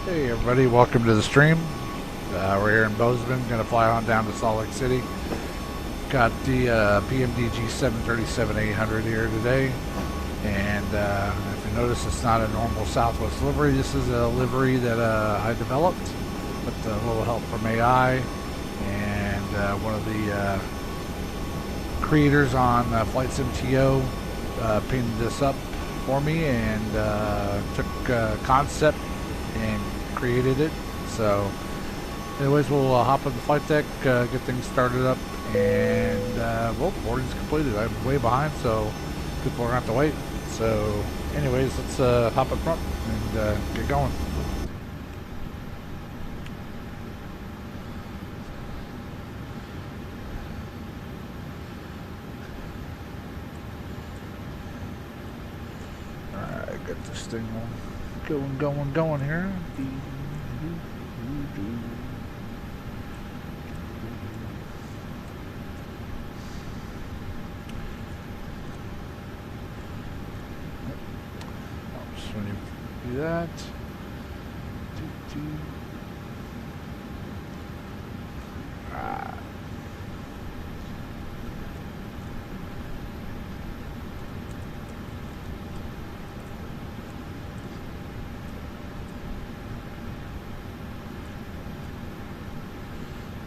Hey everybody, welcome to the stream. We're here in Bozeman, gonna fly on down to Salt Lake City. Got the PMDG 737-800 here today, and if you notice, it's not a normal Southwest livery. This is a livery that I developed with a little help from AI, and one of the creators on Flight Sim.to painted this up for me and took concept and created it. So anyways, we'll hop on the flight deck, get things started up, and well, boarding's completed. I'm way behind, so people are gonna have to wait. So anyways, let's hop up front and get going. Alright, get this thing going here. Oops, when you do that,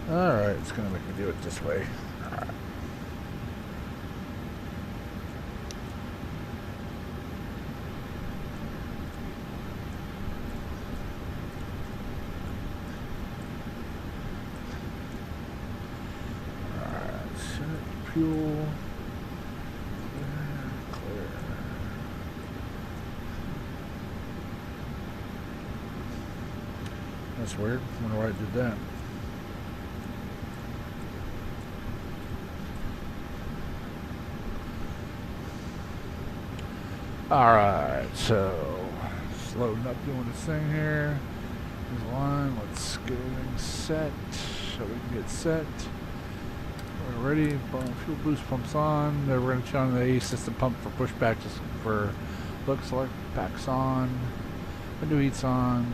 alright, it's gonna make me do it this way. Alright. Alright, set fuel. Clear. That's weird. I wonder why I did that. Alright, so just loading up, doing this thing here. Here's the line. Let's get everything set so we can get set. We're ready. Fuel boost pumps on. We're going to turn on the A system pump for pushback just for looks like. Packs on. Window heat's on.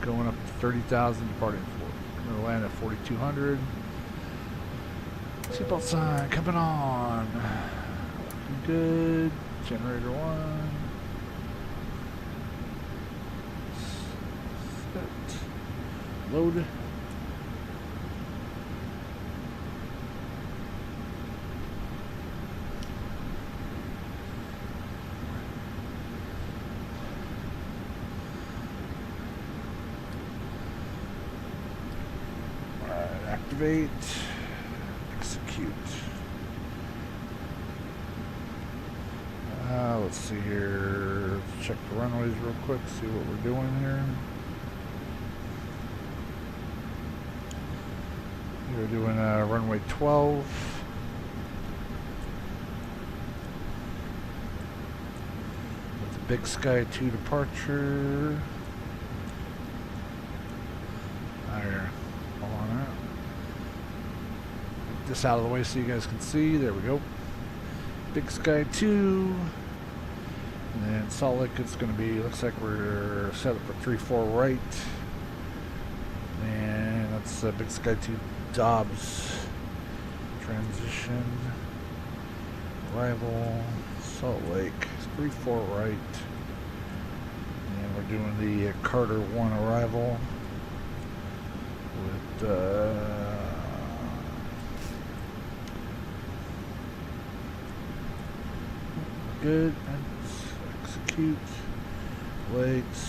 Going up to 30,000. Departing for. Going to land at 4,200. Seatbelt sign coming on. Looking good. Generator 1. Set. Load. Alright, activate. Execute. Let's see here. Let's check the runways real quick, see what we're doing here. We're doing runway 12. With the Big Sky 2 departure. There. Hold on there. Get this out of the way so you guys can see. There we go. Big Sky 2. And then Salt Lake, it's going to be, looks like we're set up for 3-4 right. And that's Big Sky 2 Dobbs. Transition. Arrival. Salt Lake. 3-4 right. And we're doing the Carter 1 arrival. With, good. Execute. Legs.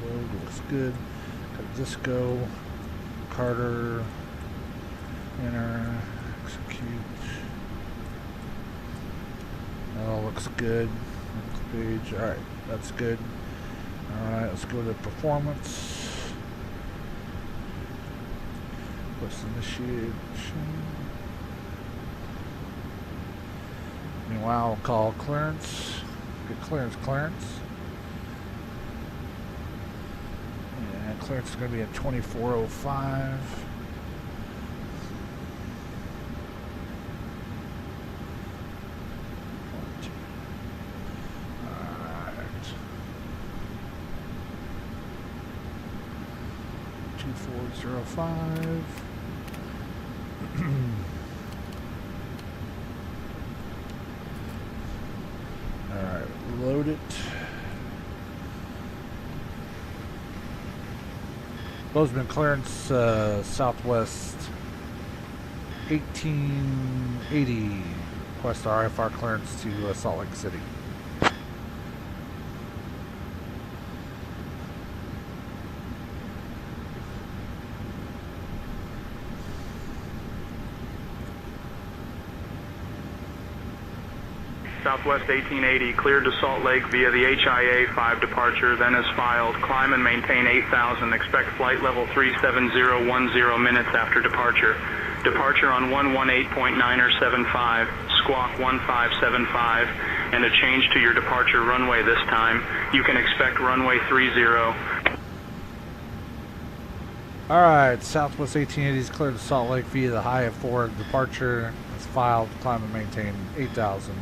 Load looks good. Got disco. Carter. Enter. Execute. That all looks good. Next page. Alright, that's good. Alright, let's go to performance. Plus initiation. Meanwhile, I'll call clearance. Get clearance. And clearance is going to be at 2405. Alright. 2405. Alright, load it. Bozeman clearance, Southwest 1880. Request RFR clearance to Salt Lake City. Southwest 1880, cleared to Salt Lake via the HIA 5 departure, then is filed. Climb and maintain 8,000. Expect flight level 37010 minutes after departure. Departure on 118.975, squawk 1575, and a change to your departure runway this time. You can expect runway 30. Alright, Southwest 1880 is cleared to Salt Lake via the high of 4 departure. It's filed. Climb and maintain 8,000.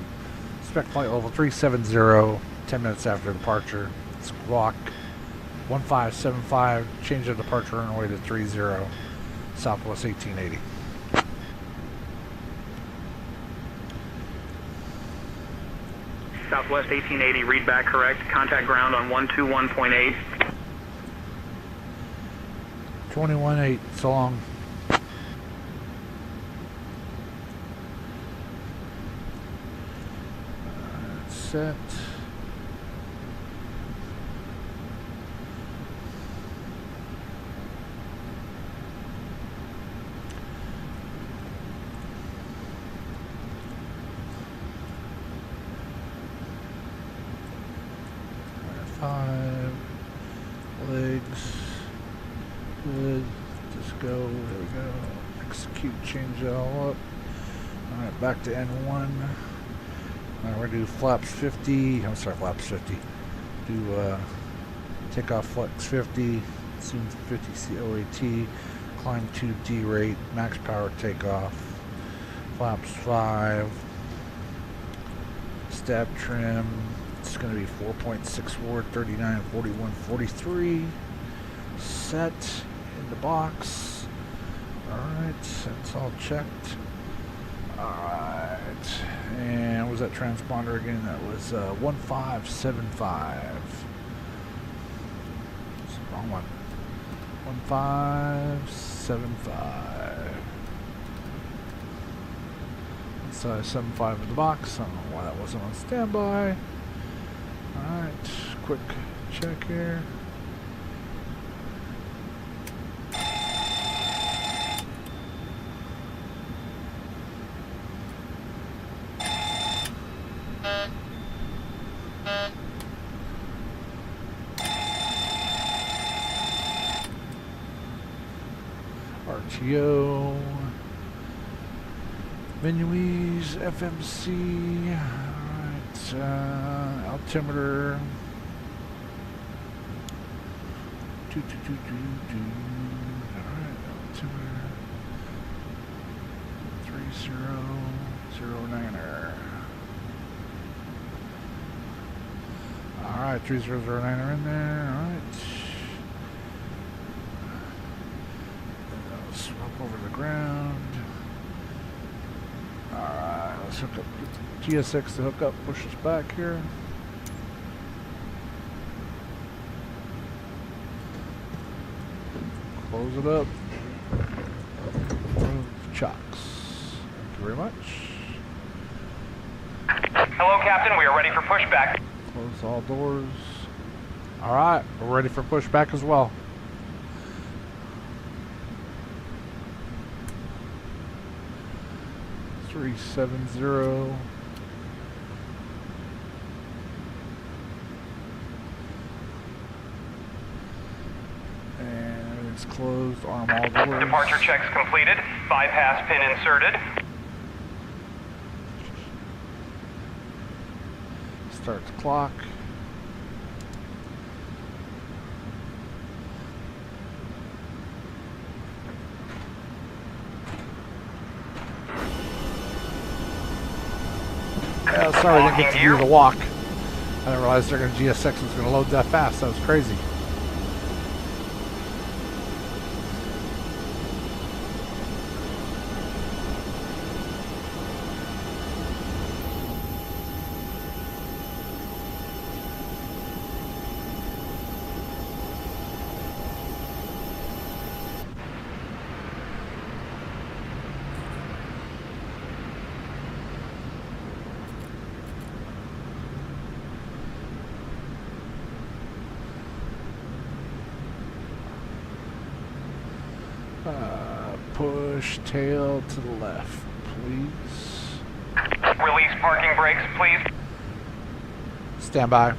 Expect flight level 370, 10 minutes after departure. Squawk 1575, change the departure runway to 30, Southwest 1880. Southwest 1880, read back correct. Contact ground on 121.8. 21.8, so long. Set. Five legs. Good. Just go. There we go. Execute. Change it all up. All right, back to N1. Alright, we're going to do flaps 50, I'm sorry, flaps 50. Do takeoff flex 50, assume 50 COAT, climb 2 D rate, max power takeoff, flaps 5, stab trim, it's going to be 4.64, 39, 41, 43, set in the box. Alright, that's all checked. Alright, and what was that transponder again? That was 1575. That's the wrong one. 1575. Size 75 in the box. I don't know why that wasn't on standby. Alright, quick check here. RTO, menues, FMC, alright, altimeter, alright, altimeter, 3009er, alright, 3009er in there, alright. Swap over the ground. Alright, let's hook up, get the GSX to hook up, push us back here. Close it up. Remove chocks. Thank you very much. Hello, Captain. We are ready for pushback. Close all doors. Alright, we're ready for pushback as well. .370. And it's closed. Arm all doors. Departure checks completed. Bypass pin inserted. Start the clock. Sorry, I didn't get to do the walk. I didn't realize they're going to GSX was going to load that fast. That was crazy. Push tail to the left, please. Release parking brakes, please. Stand by.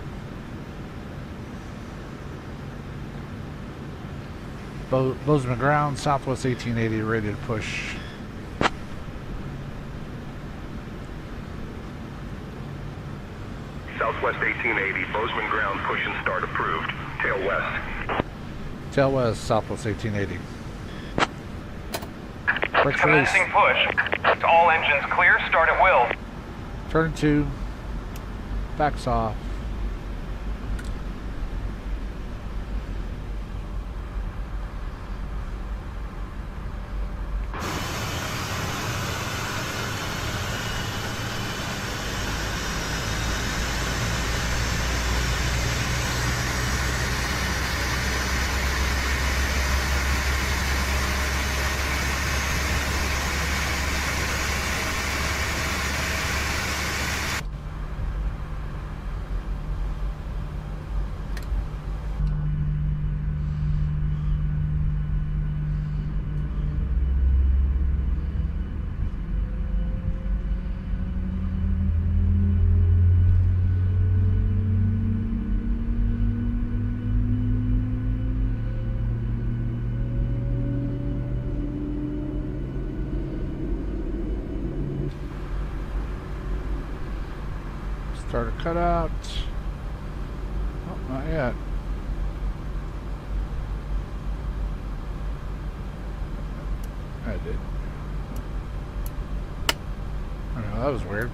Bozeman ground, Southwest 1880, ready to push. Southwest 1880, Bozeman ground, push and start approved. Tail west. Tail west, Southwest 1880. Brakes release. Commencing push. All engines clear, start at will. Turn 2. Backs off. Start a cutout. Oh, not yet. I did. I don't know, that was weird.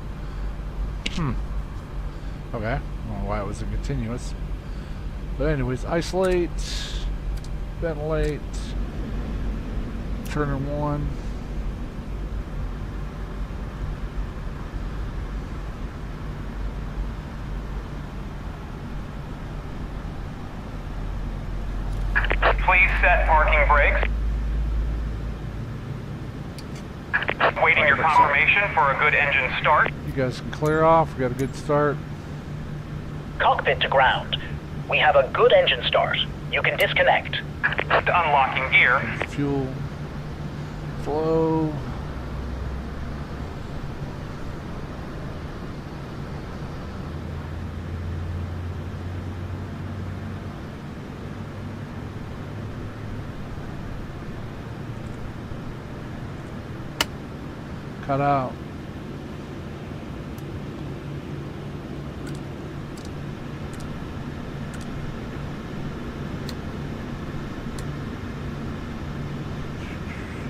Okay. I don't know why it wasn't continuous. But anyways, isolate, ventilate, turn 1. Please set parking brakes. Waiting your confirmation for a good engine start. You guys can clear off. We got a good start. Cockpit to ground. We have a good engine start. You can disconnect. Unlocking gear. Fuel flow. Cut out.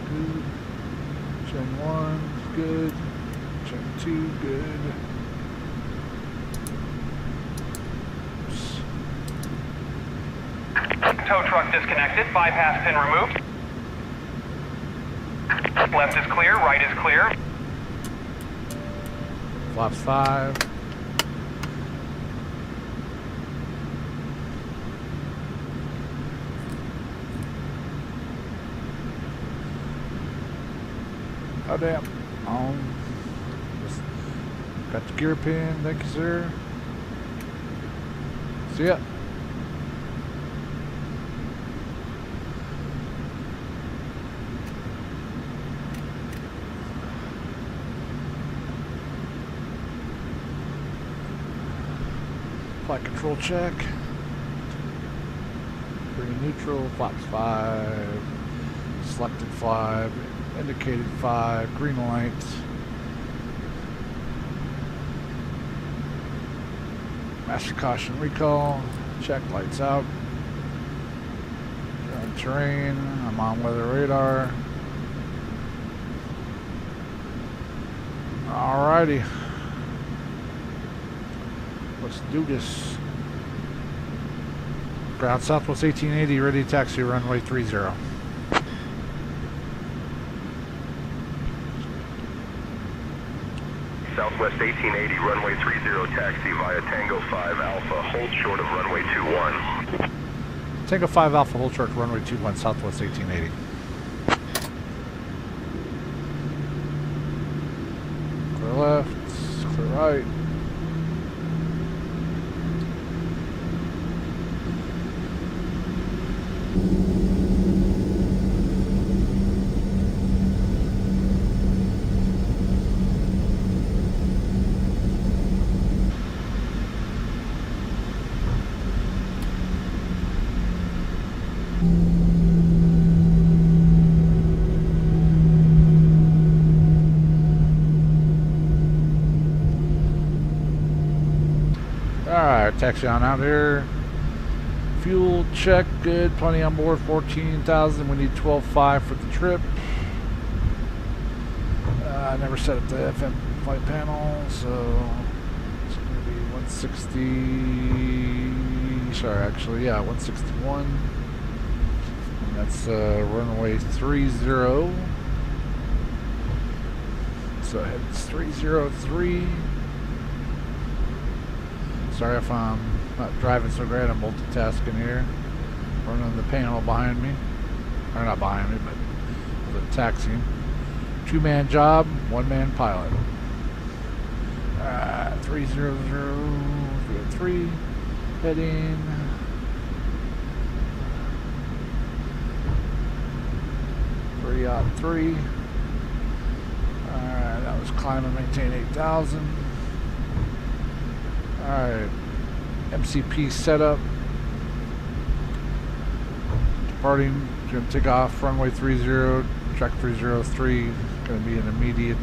Good. Gen 1, good. Gen 2, good. Oops. Tow truck disconnected. Bypass pin removed. Left is clear, right is clear. Flaps 5. Oh damn. Just got the gear pin, thank you sir. See ya. Flight control check. Green neutral, flaps 5. Selected 5. Indicated 5. Green light. Master caution recall. Check, lights out. On terrain. I'm on weather radar. Alrighty. Let's do this. Ground Southwest 1880, ready to taxi runway 30. Southwest 1880, runway 30, taxi via Tango 5 Alpha, hold short of runway 21. Tango 5 Alpha, hold short to runway 21, Southwest 1880. Clear left, clear right. Alright, taxi on out here. Fuel check, good. Plenty on board, 14,000. We need 12.5 for the trip. I never set up the FM flight panel, so it's going to be 160. Sorry, actually, yeah, 161. And that's runway 30. So it's 303. Sorry if I'm not driving so great, I'm multitasking here. Running the panel behind me. Or not behind me, but the taxiing. 2-man job, 1-man pilot. 300, heading. Yacht 3. Alright, that was climb and maintain 8,000. Alright, MCP setup. Departing, going to take off runway 30, track 303. Going to be an immediate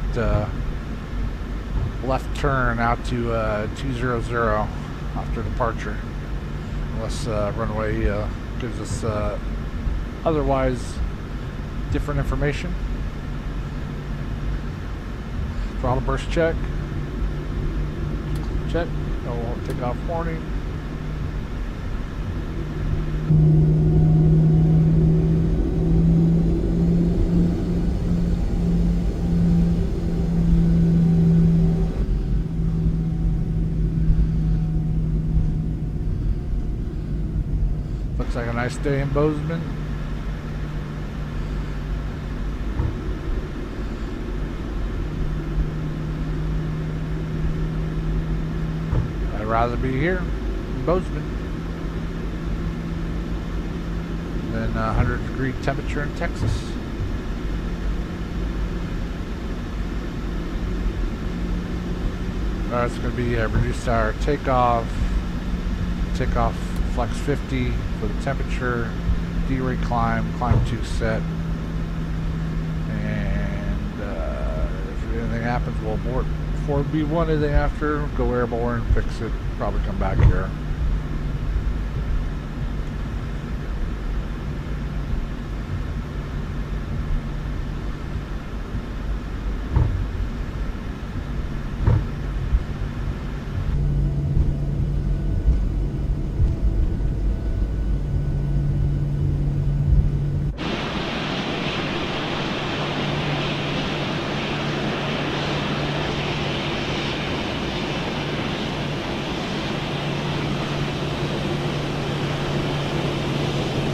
left turn out to 200 after departure. Unless runway gives us otherwise different information. Throttle burst check. Check. No takeoff warning. Looks like a nice day in Bozeman. I'd rather be here in Bozeman than 100-degree temperature in Texas. Alright, it's going to be reduced our takeoff flex 50 for the temperature, D-rate climb 2 set, and if anything happens, we'll abort before B1. Anything after, go airborne, fix it, probably come back here.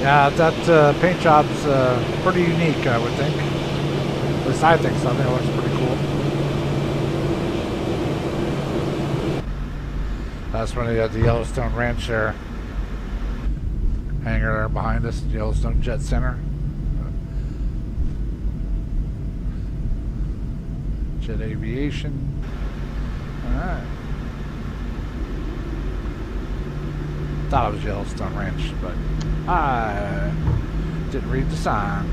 Yeah, that paint job's pretty unique, I would think. At least I think so. I think it looks pretty cool. That's when you got the Yellowstone Ranch there. Hangar there behind us, Yellowstone Jet Center. Jet Aviation. Alright. Thought it was Yellowstone Ranch, but I didn't read the sign.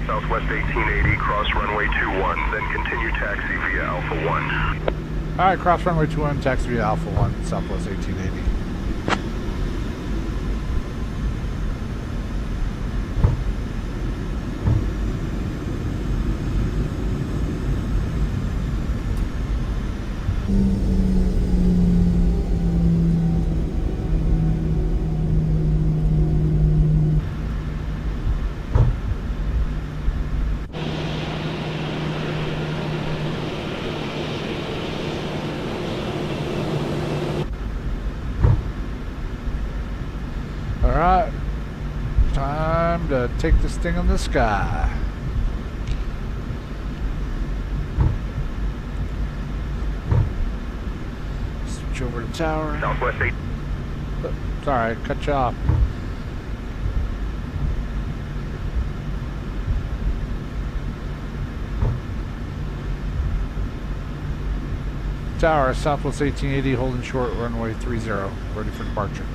Southwest 1880, cross runway 21, then continue taxi via Alpha 1. Alright, cross runway 21, taxi via Alpha 1, Southwest 1880. Alright. Time to take this thing in the sky. Switch over to tower. Southwest 8. Sorry, I cut you off. Tower, Southwest 1880, holding short, runway 30, ready for departure.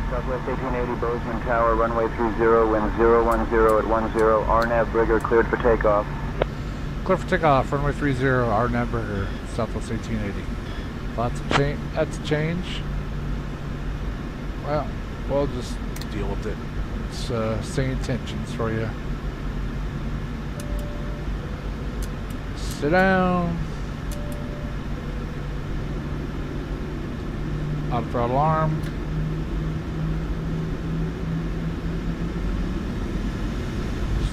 Southwest 1880, Bozeman Tower, runway 30, wind 010 at 10, RNAV Brigger cleared for takeoff. Clear for takeoff, runway 30, RNAV Brigger, Southwest 1880. Lots of change. That's a change. Well, we'll just deal with it. It's say intentions for you. Sit down. Auto throttle arm.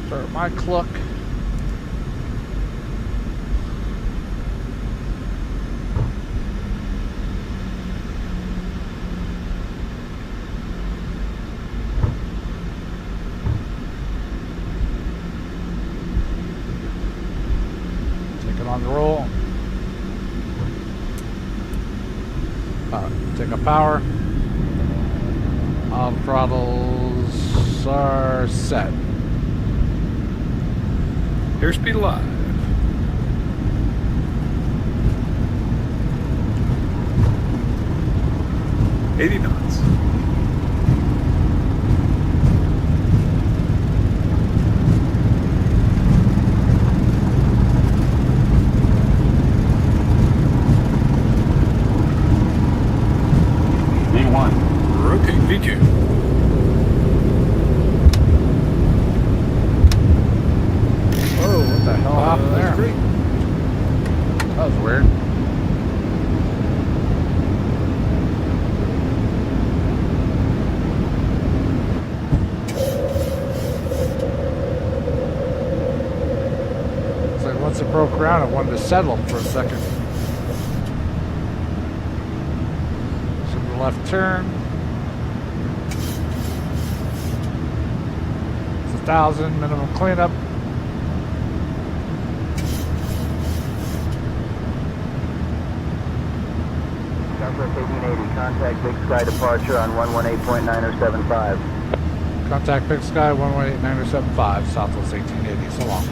Start my cluck. On the roll. Take a power. All throttles are set. Airspeed alive. 80 knots. Rotate VQ. Oh, what the hell happened there? Great. That was weird. It's like once it broke around, it wanted to settle for a second. So the left turn. 1,000 minimum cleanup. Southwest 1880, contact Big Sky departure on 118.9075. Contact Big Sky 118.9075, Southwest 1880. So long.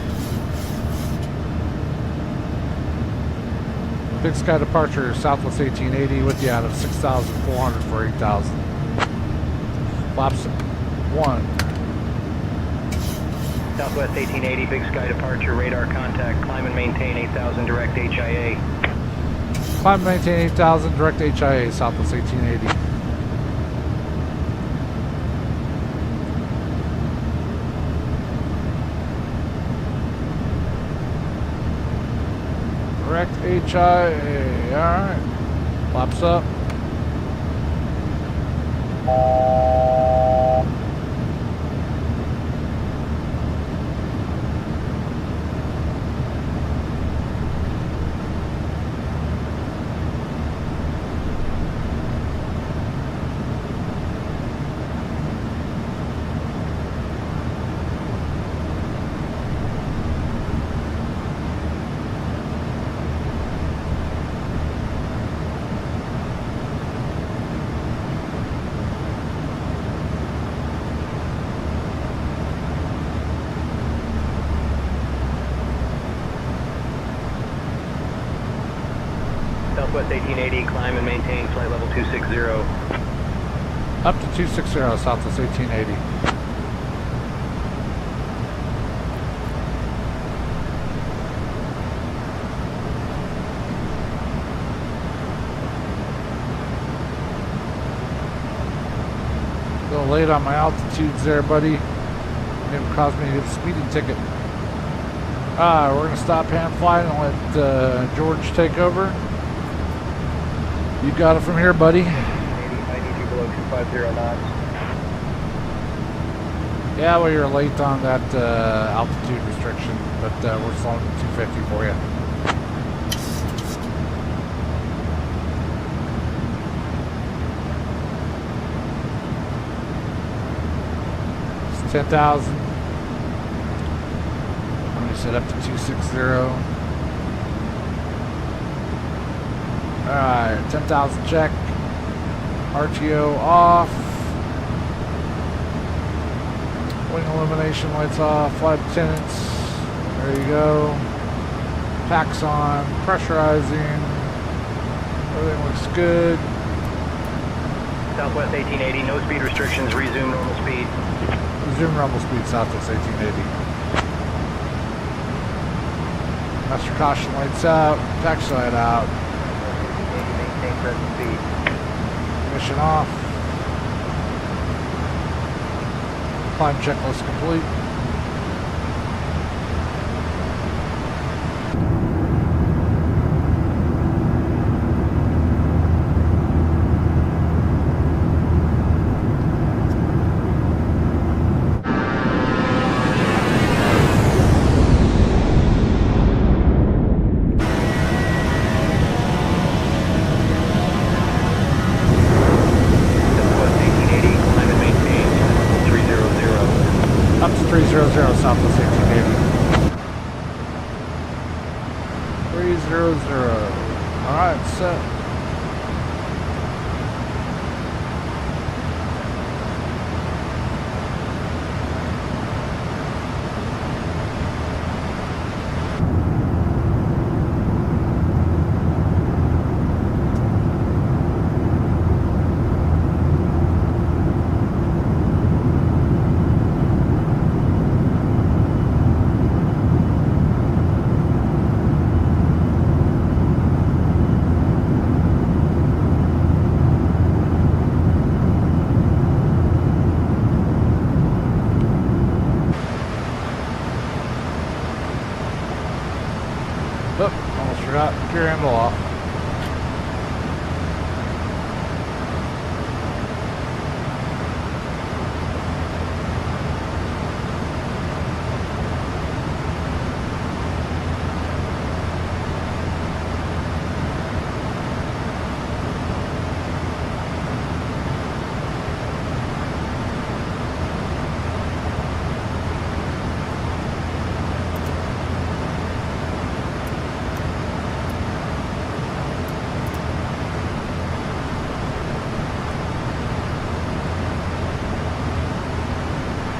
Big Sky departure, Southwest 1880 with you out of 6,400 for 8,000. Flaps 1. Southwest 1880, Big Sky departure, radar contact, climb and maintain 8,000 direct HIA. Climb and maintain 8,000 direct HIA, Southwest 1880. Direct HIA, alright. Flaps up. Southwest 1880, climb and maintain flight level 260. Up to 260, Southwest 1880. A little late on my altitudes there, buddy. It caused me to get a speeding ticket. We're going to stop hand flying and let George take over. You got it from here, buddy. 80, I need you below 250 knots. Yeah, well, you're late on that altitude restriction, but we're slowing to 250 for you. 10,000. I'm going to set up to 260. Alright, 10,000 check. RTO off. Wing illumination lights off. Flight attendants. There you go. Packs on. Pressurizing. Everything looks good. Southwest 1880, no speed restrictions, resume normal speed. Resume normal speed, Southwest 1880. Master caution lights out. Taxi light out. Maintain present speed. Mission off. Climb checklist complete. Up to 300 Southwest 1880. 300. Alright, set. Oh, almost forgot. Gear handle off.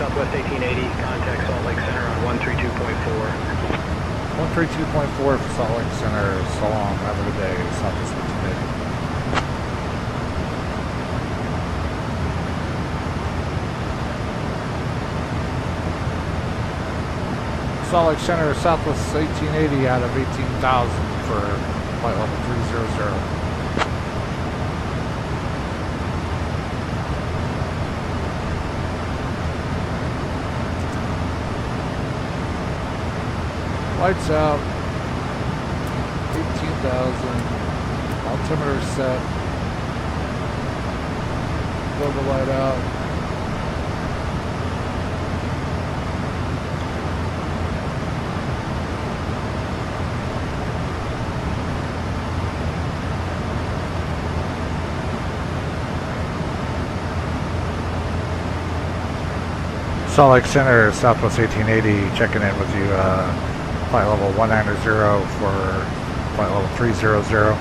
Southwest 1880, contact Salt Lake Center on 132.4. 132.4 for Salt Lake Center. So long. Have a good day. Southwest 1880. Salt Lake Center, Southwest 1880 out of 18,000 for flight level 300. Lights out. 18,000. Altimeter set. Logo light out. Salt Lake Center, Southwest 1880, checking in with you, flight level 190 for flight level 300.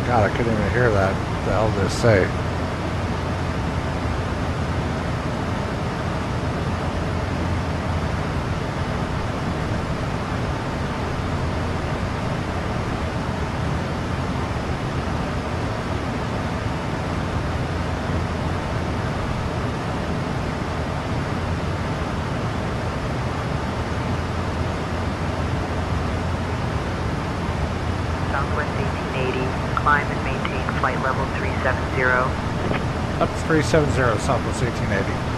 God, I couldn't even hear that. What the hell did it say? Southwest 1880, climb and maintain flight level 370. Up to 370, Southwest 1880.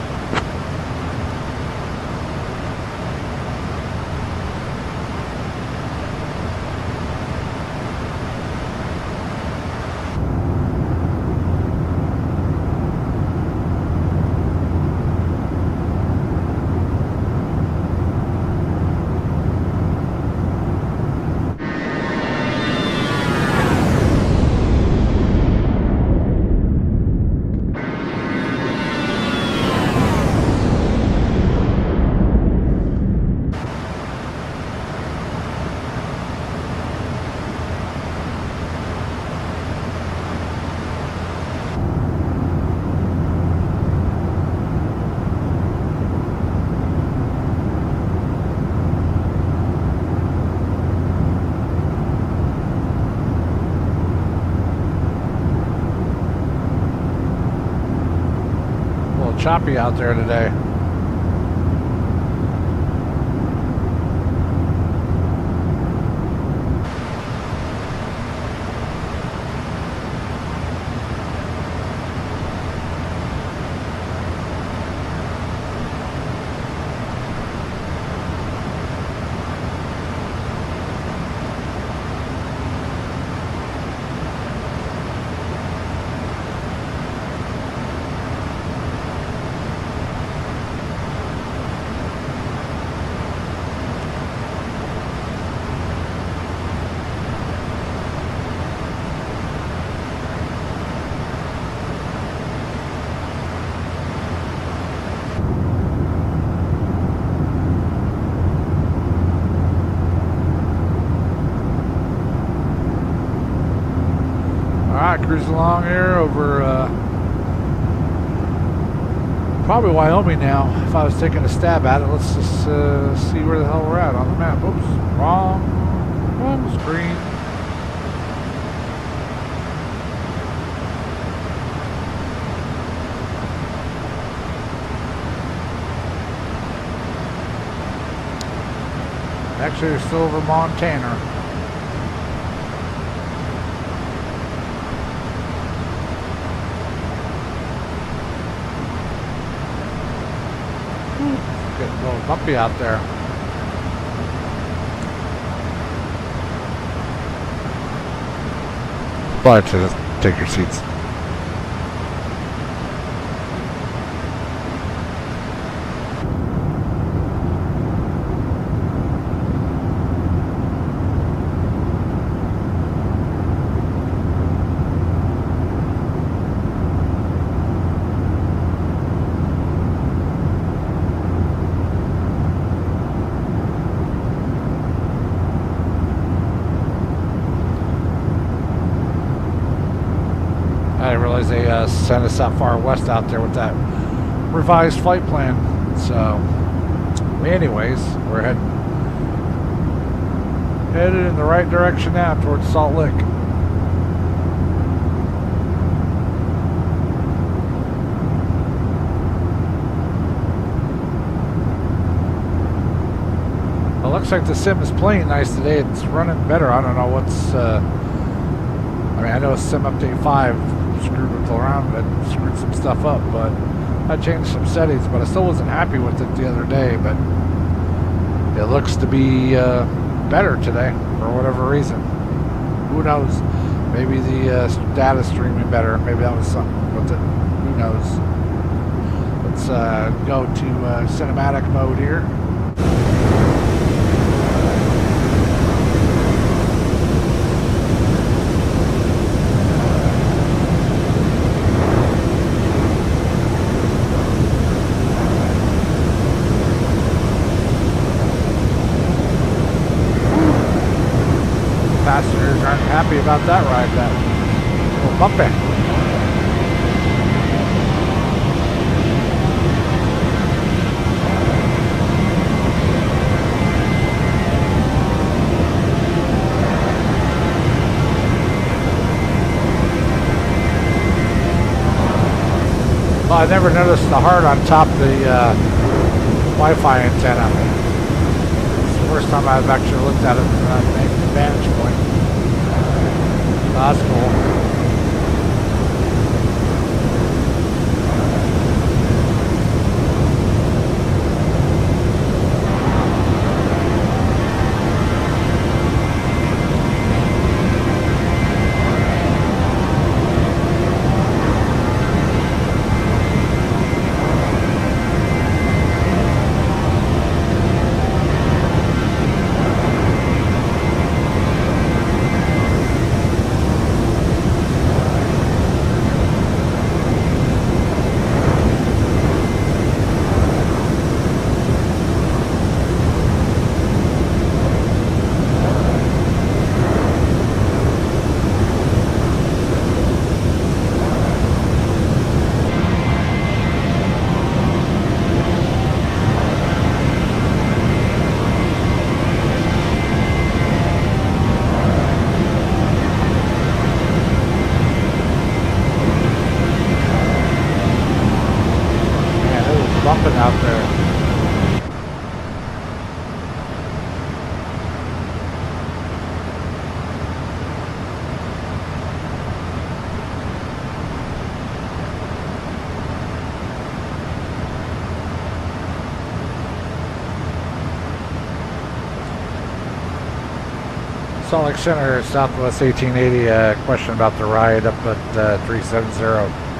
choppy out there today. Alright, cruising along here over probably Wyoming now. If I was taking a stab at it, let's just see where the hell we're at on the map. Oops, wrong screen. Actually, we're still over Montana. Getting a little bumpy out there. But just take your seats. I didn't realize they sent us that far west out there with that revised flight plan. So, anyways, we're headed in the right direction now towards Salt Lake. Well, looks like the sim is playing nice today. It's running better. I don't know what's. I mean, I know Sim Update 5 screwed it around and screwed some stuff up, but I changed some settings, but I still wasn't happy with it the other day. But it looks to be better today for whatever reason. Who knows? Maybe the data streaming better. Maybe that was something with it. Who knows? Let's go to cinematic mode here. Passengers aren't happy about that ride, that little bumpy. Well, I never noticed the heart on top of the Wi-Fi antenna. It's the first time I've actually looked at it from that vantage point. That's cool. bumping out there. Salt Lake Center, Southwest 1880, question about the ride up at 370.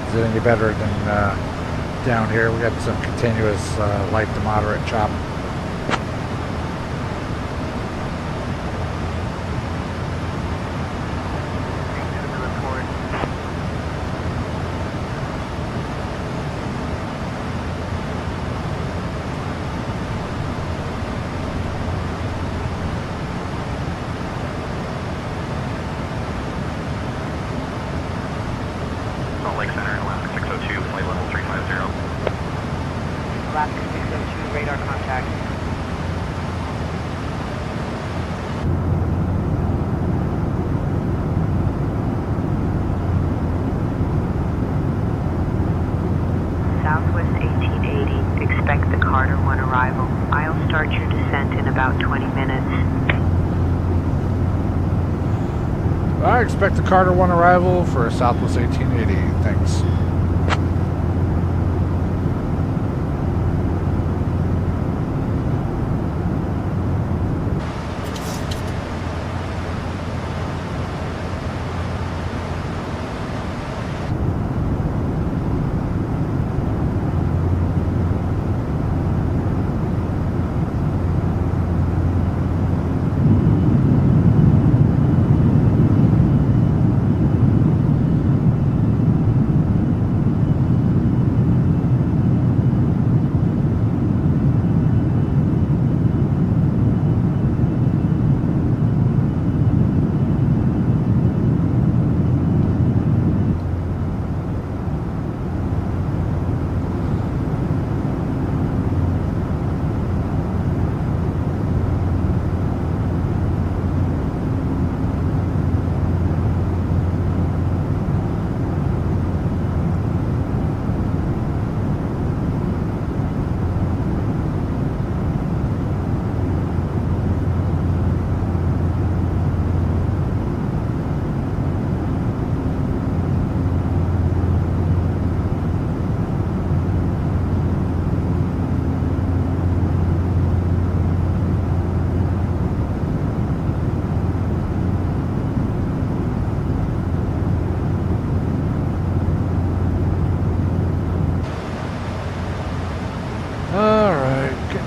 Is it any better than down here? We got some continuous light to moderate chop. I expect the Carter 1 arrival for Southwest 1880. Thanks.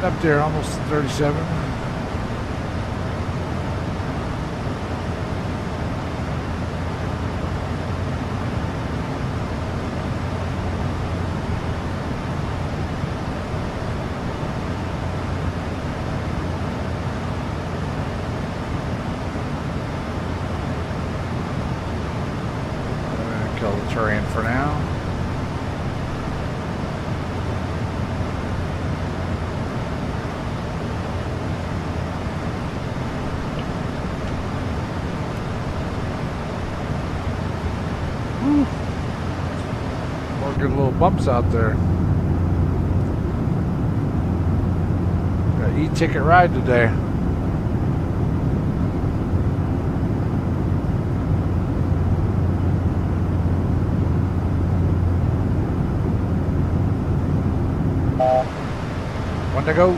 Up there, almost 37. Kill the terrain for now. Good little bumps out there. Got an e-ticket ride today. One to go.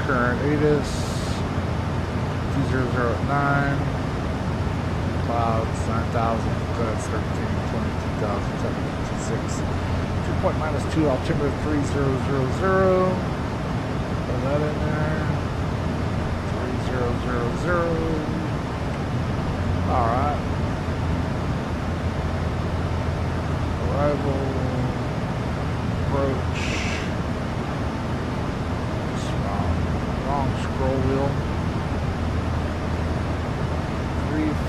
Current ATIS 2009 clouds 9,000, that's 13, 22,756. 2.-2 altimeter 3000. Put that in there. 3000. Alright. Arrival. Approach. Wrong scroll wheel.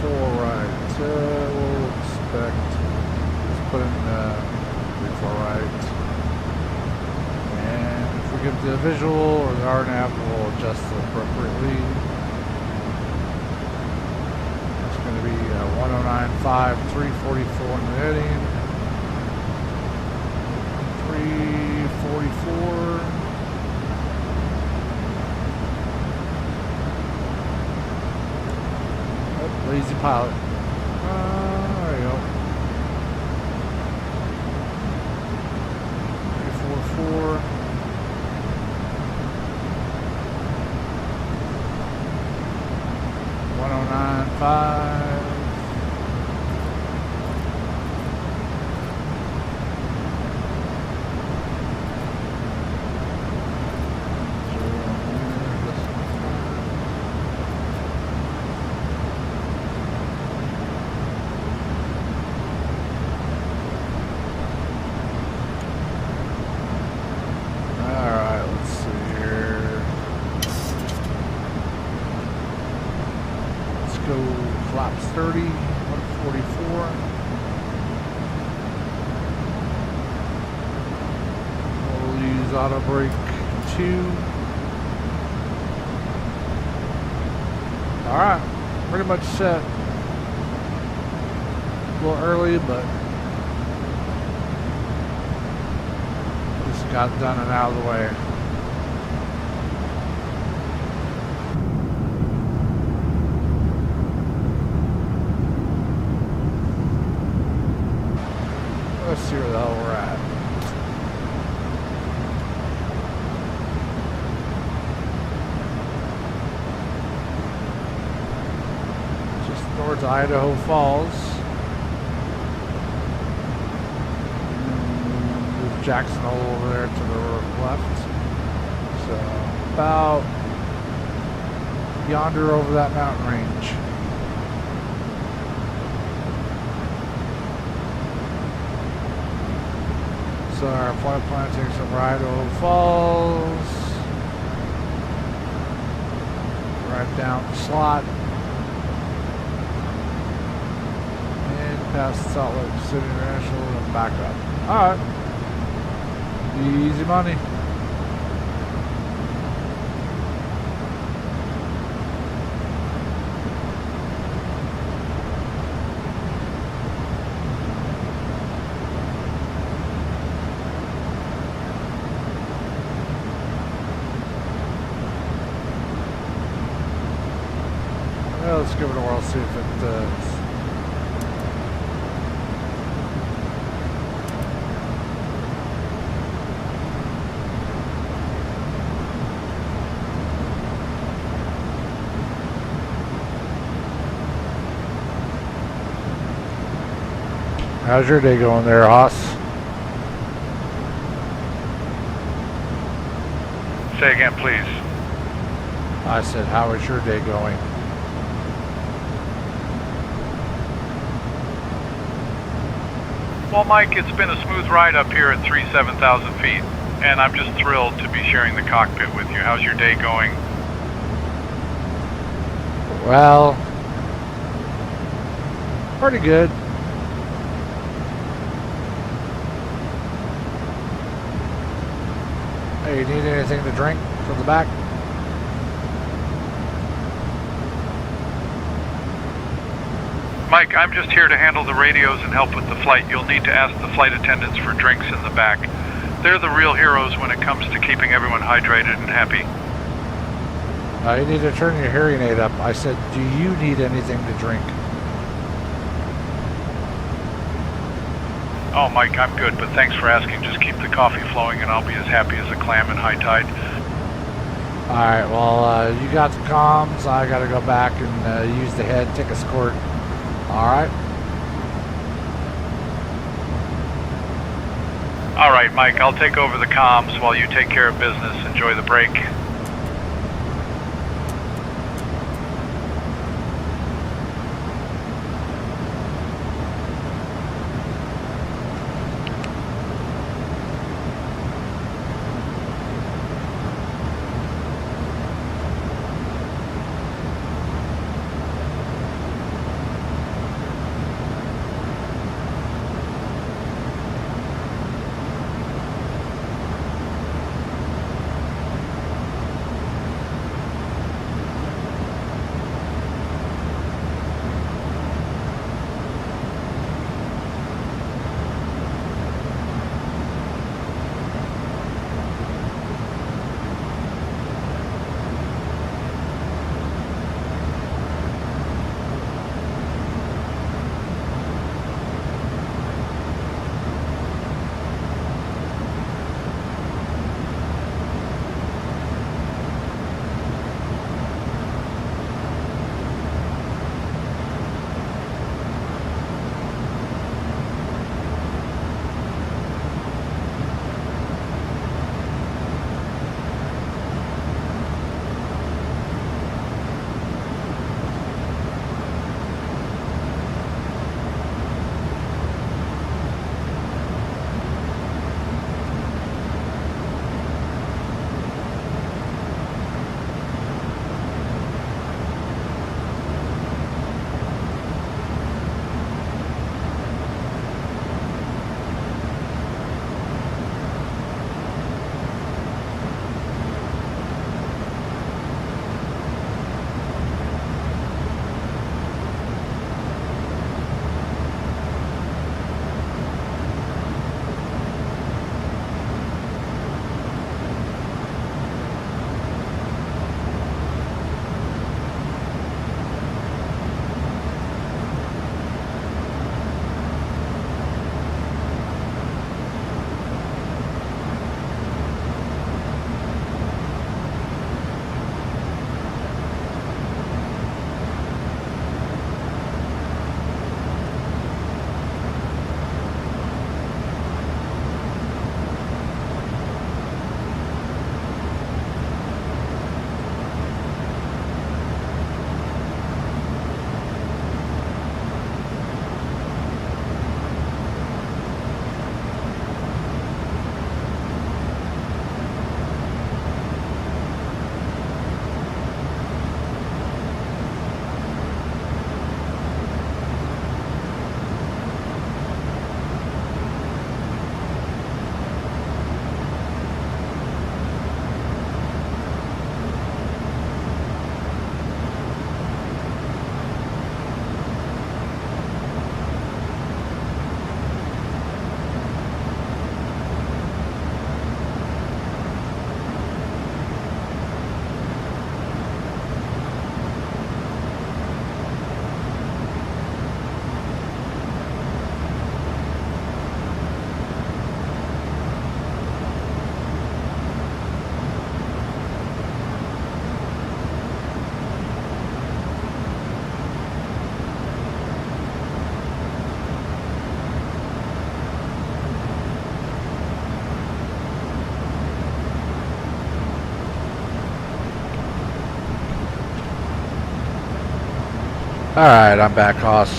4 right. We'll expect. Let's put in 3 4 right. And if we get the visual or the RNAV, we'll adjust it appropriately. It's going to be 109.5, 344 in the heading. 344. Oh, lazy pilot. There you go. 344. 109.5. Flaps 30, 144. We'll use auto brake 2. Alright, pretty much set. A little early, but just got done and out of the way. Let's see where the hell we're at. Just north of Idaho Falls. There's Jackson Hole over there to the left. So about yonder over that mountain range. So our flight plan takes over Idaho Falls, right down the slot, and past Salt Lake City International and back up. Alright, easy money. Let's give it a whirl, see if it does. How's your day going there, Haas? Say again, please. I said, how is your day going? Well, Mike, it's been a smooth ride up here at 7,000 feet, and I'm just thrilled to be sharing the cockpit with you. How's your day going? Well, pretty good. Hey, you need anything to drink from the back? Mike, I'm just here to handle the radios and help with the flight. You'll need to ask the flight attendants for drinks in the back. They're the real heroes when it comes to keeping everyone hydrated and happy. You need to turn your hearing aid up. I said, do you need anything to drink? Oh, Mike, I'm good, but thanks for asking. Just keep the coffee flowing and I'll be as happy as a clam in high tide. Alright, well, you got the comms. I gotta go back and use the head, take a squirt. Alright. Alright, Mike, I'll take over the comms while you take care of business. Enjoy the break. Alright, I'm back, Hoss.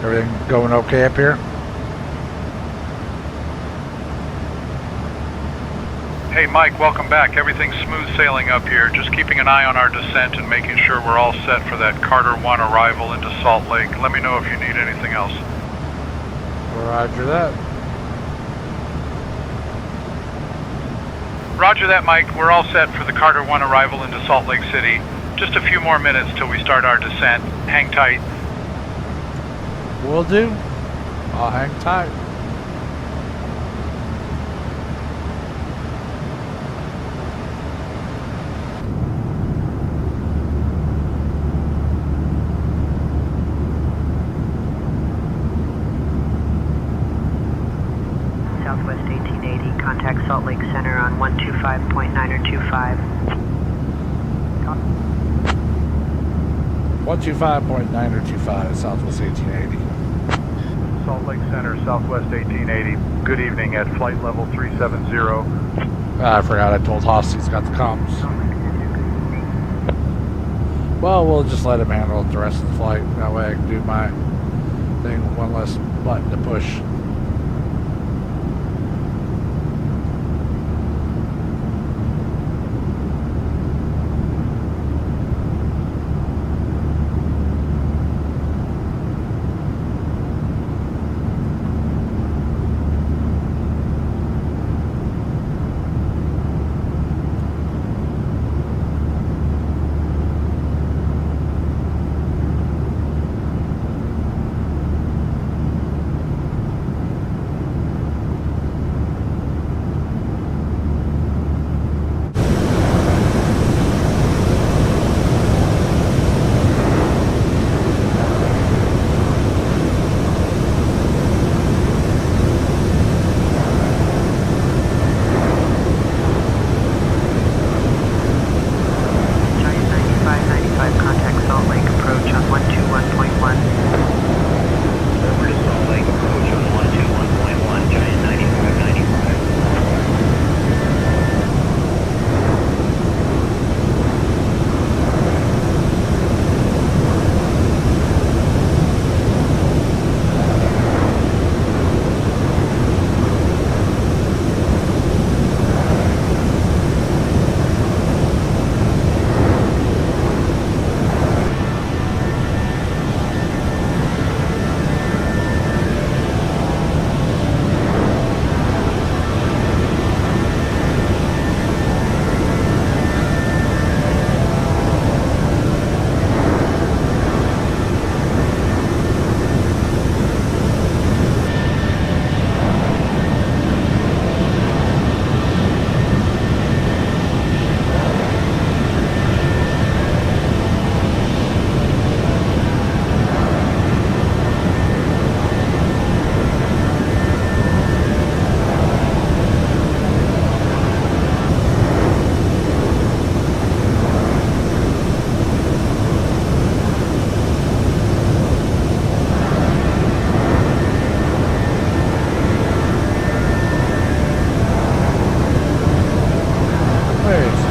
Everything going okay up here? Hey Mike, welcome back. Everything's smooth sailing up here. Just keeping an eye on our descent and making sure we're all set for that Carter 1 arrival into Salt Lake. Let me know if you need anything else. Roger that. Roger that, Mike. We're all set for the Carter 1 arrival into Salt Lake City. Just a few more minutes till we start our descent. Hang tight. Will do. I'll hang tight. Southwest 1880, contact Salt Lake Center on 125.925. 125.925, Southwest 1880. Salt Lake Center, Southwest 1880. Good evening at flight level 370. I forgot I told Hoss he's got the comms. Well, we'll just let him handle the rest of the flight. That way I can do my thing with one less button to push.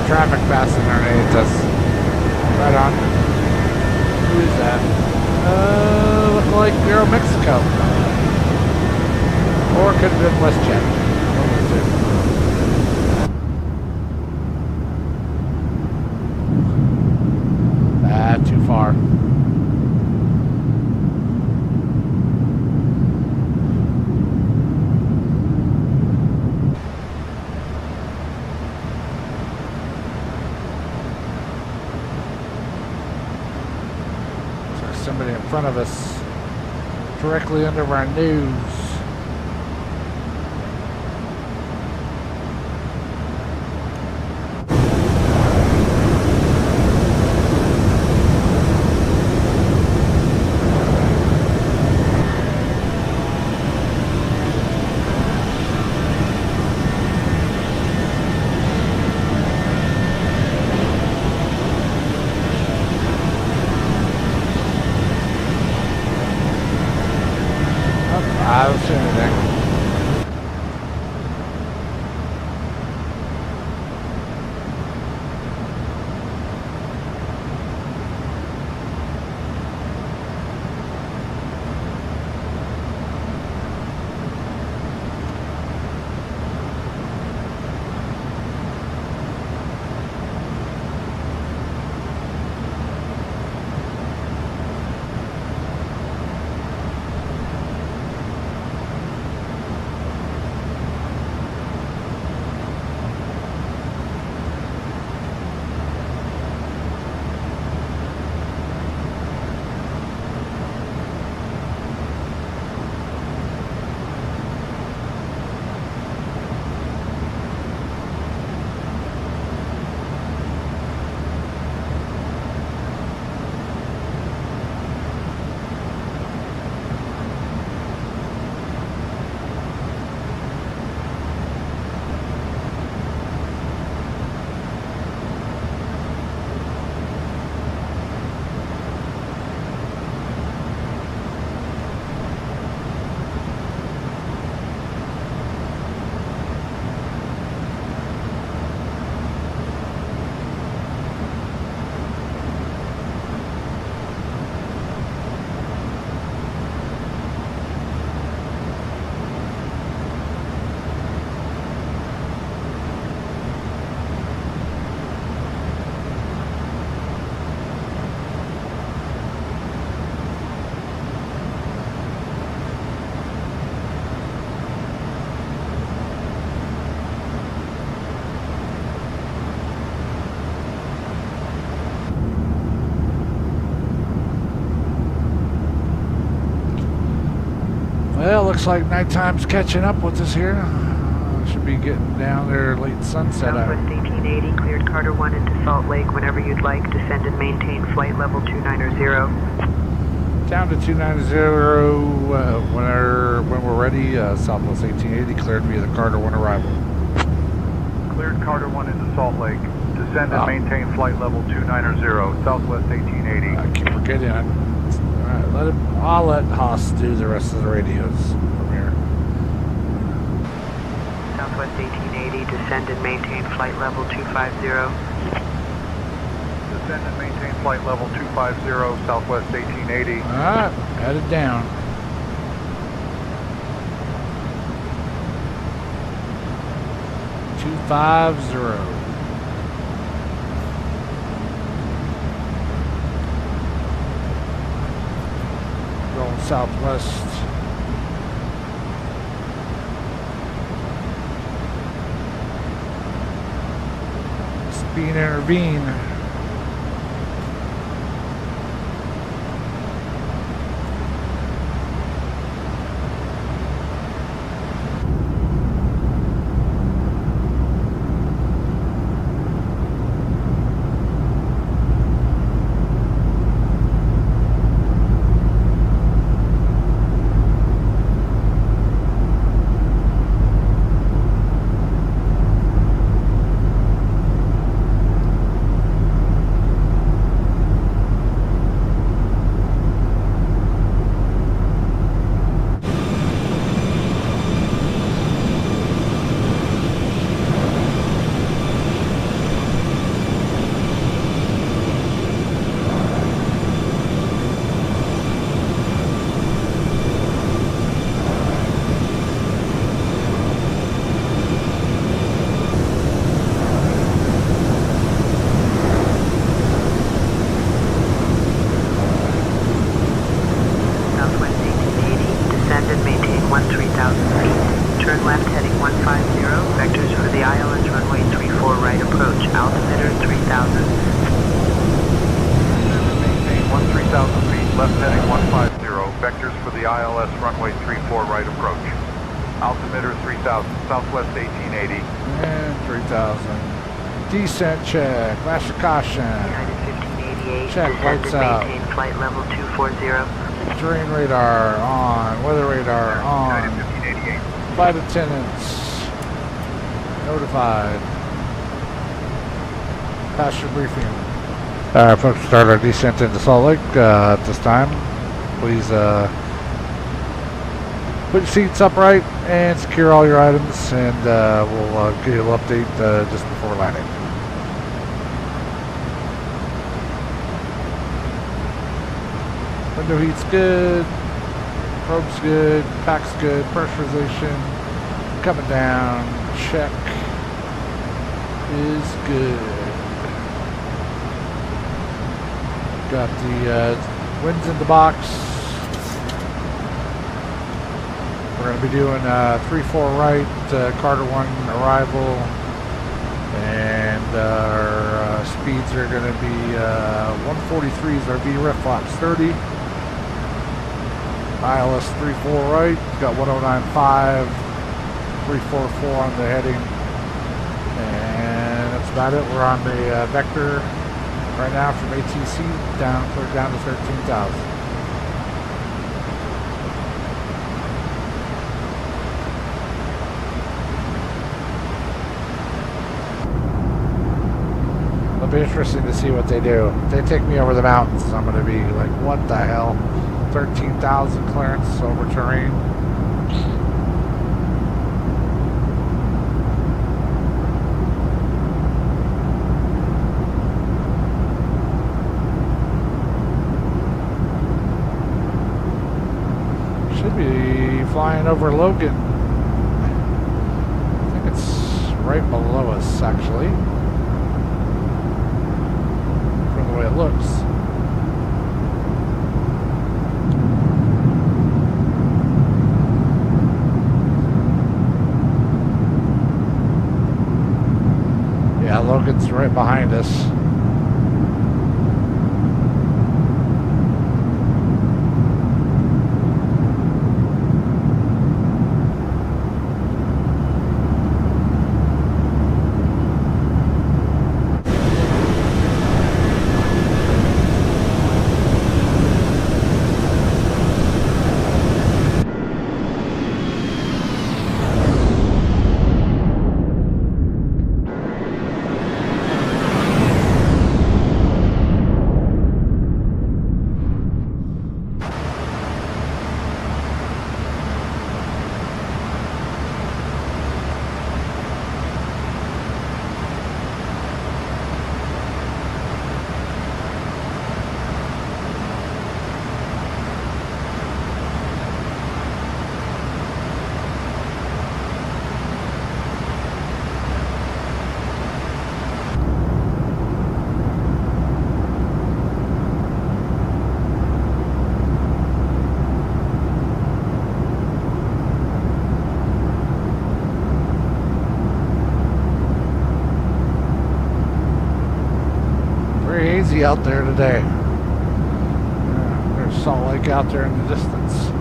Traffic passing underneath us. Right on. Who is that? Look like Aeromexico. Or it could have been WestJet. Too far. Somebody in front of us, directly under our nose. I don't see anything. Well, looks like nighttime's catching up with us here. Should be getting down there late sunset. Southwest 1880, cleared Carter 1 into Salt Lake whenever you'd like. Descend and maintain flight level 290. Down to 290 when we're ready. Southwest 1880 cleared via the Carter 1 arrival. Cleared Carter 1 into Salt Lake. Descend and maintain flight level 290, Southwest 1880. I keep forgetting. Alright, I'll let Haas do the rest of the radios from here. Southwest 1880, descend and maintain flight level 250. Descend and maintain flight level 250, Southwest 1880. Alright, headed down. Going southwest. Speed intervene. Descent check, flash of caution. Check, lights out. Maintain flight level 240. Terrain radar on, weather radar on. Flight attendants notified. Passenger briefing. Alright folks, start our descent into Salt Lake at this time. Please put your seats upright and secure all your items, and we'll give you an update just before landing. Window heat's good, probe's good, pack's good, pressurization coming down, check is good. Got the winds in the box. We're going to be doing 3-4 right, Carter 1 arrival, and our speeds are going to be 143 is our VREF flaps 30. ILS 34 right, got 109.5, 344 on the heading, and that's about it. We're on the vector right now from ATC clear down to 13,000. It'll be interesting to see what they do. If they take me over the mountains, I'm going to be like, what the hell? 13,000 clearance over terrain. Should be flying over Logan. I think it's right below us, actually, from the way it looks. Yeah, Logan's right behind us. see out there today. There's Salt Lake out there in the distance.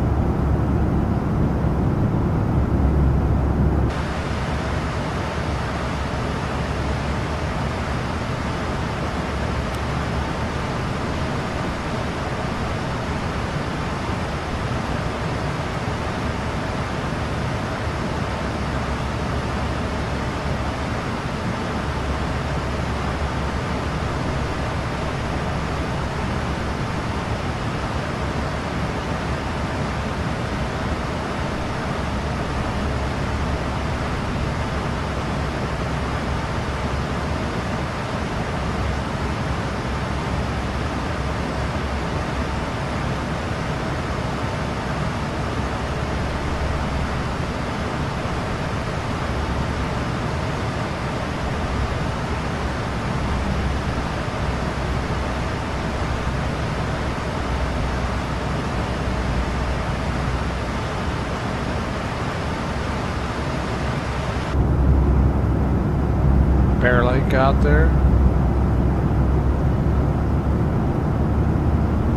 Bear Lake out there.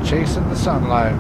Chasing the sunlight.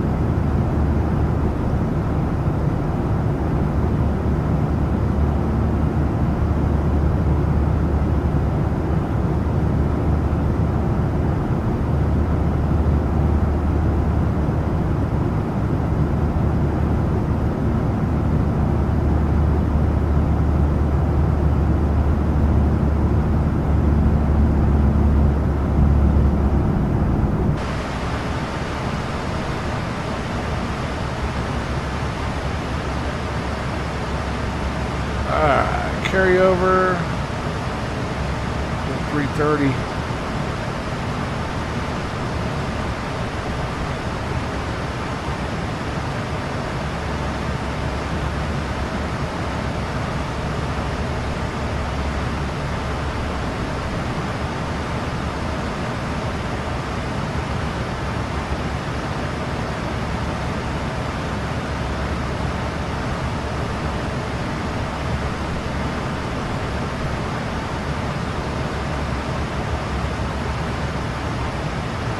Carryover 330.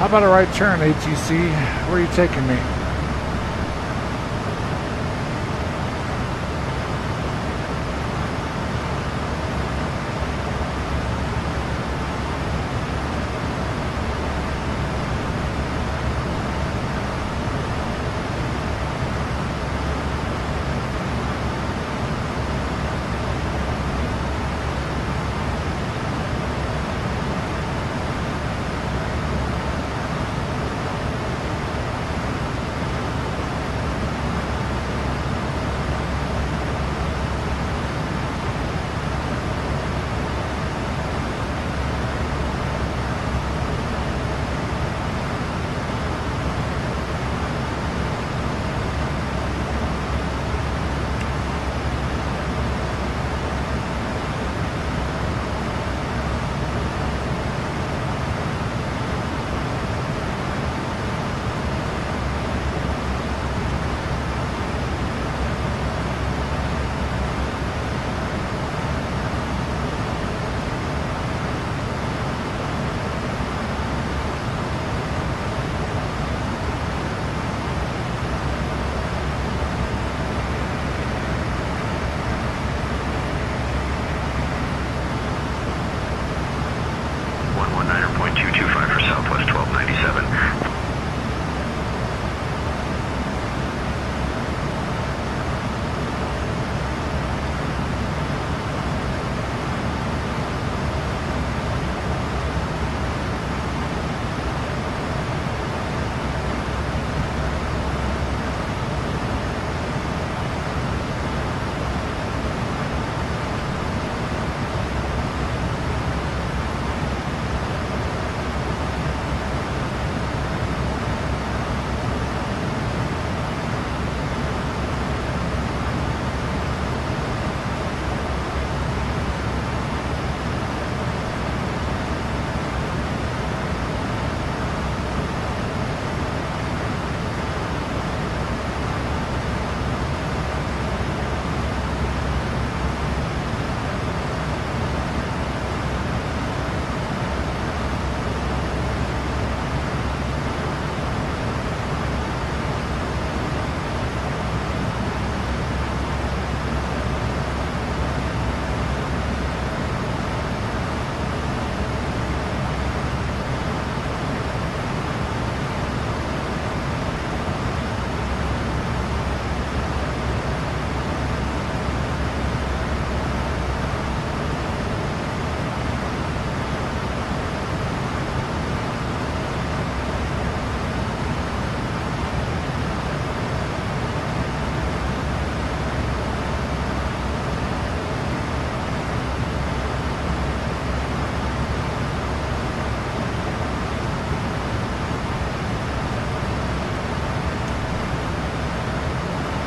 How about a right turn, ATC? Where are you taking me?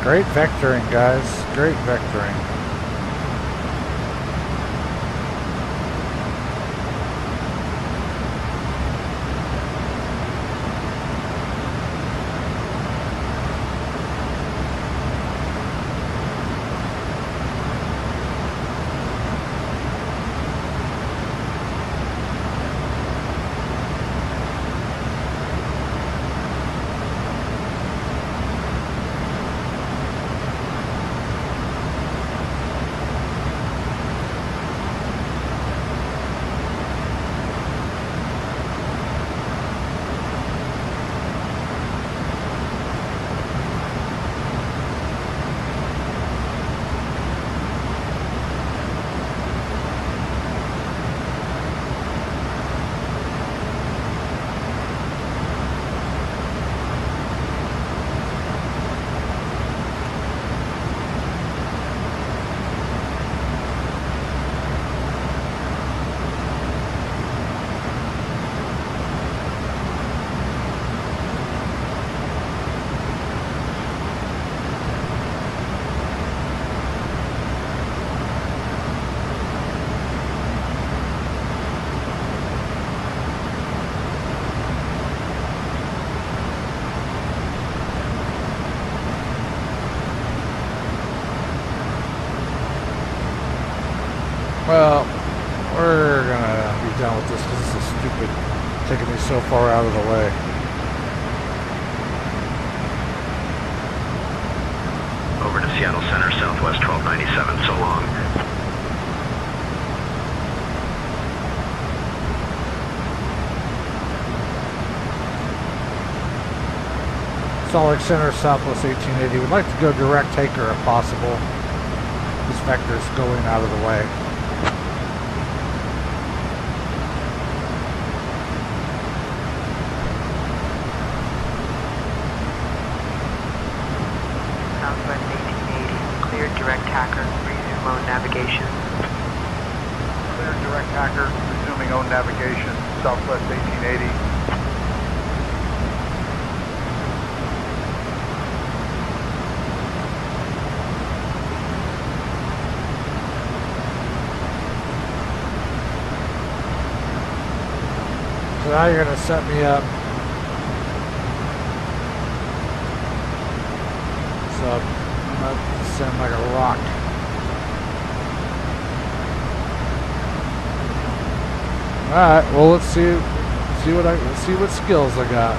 Great vectoring, guys. Great vectoring. Well, we're gonna be done with this because this is stupid, taking me so far out of the way. Over to Seattle Center, Southwest 1297, so long. Salt Lake Center, Southwest 1880. We'd like to go direct taker if possible. This vector's going out of the way. Southwest 1880, cleared direct hacker, resume own navigation. Cleared direct hacker, resuming own navigation, Southwest 1880. So now you're gonna set me up. So I'm gonna descend like a rock. Alright, well let's see what skills I got.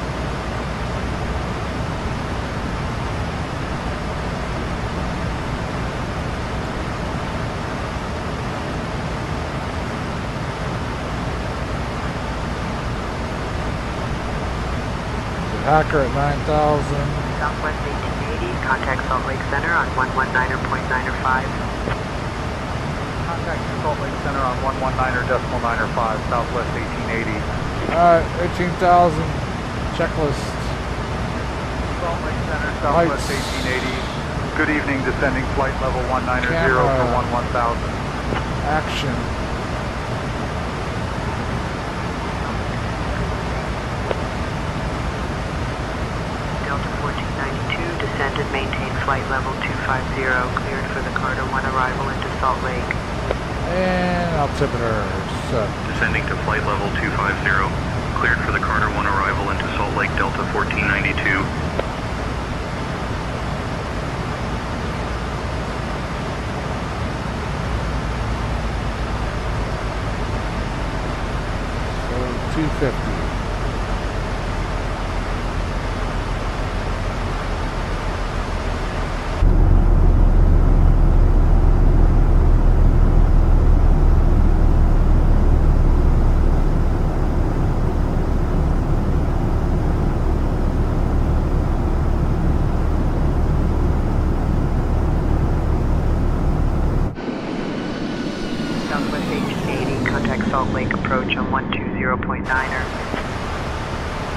Hacker at 9,000. Southwest 1880, contact Salt Lake Center on 119.905. Contact Salt Lake Center on 119.905, Southwest 1880. Alright, 18,000. Checklist. Salt Lake Center, Southwest 1880. Good evening, descending flight level 190 Camera. for 11,000. Action. Delta 1492, descend and maintain flight level 250, cleared for the Carter 1 arrival into Salt Lake. And altimeter set. Descending to flight level 250, cleared for the Carter 1 arrival into Salt Lake, Delta 1492. So 250. Southwest 1880, contact Salt Lake approach on 120.9er.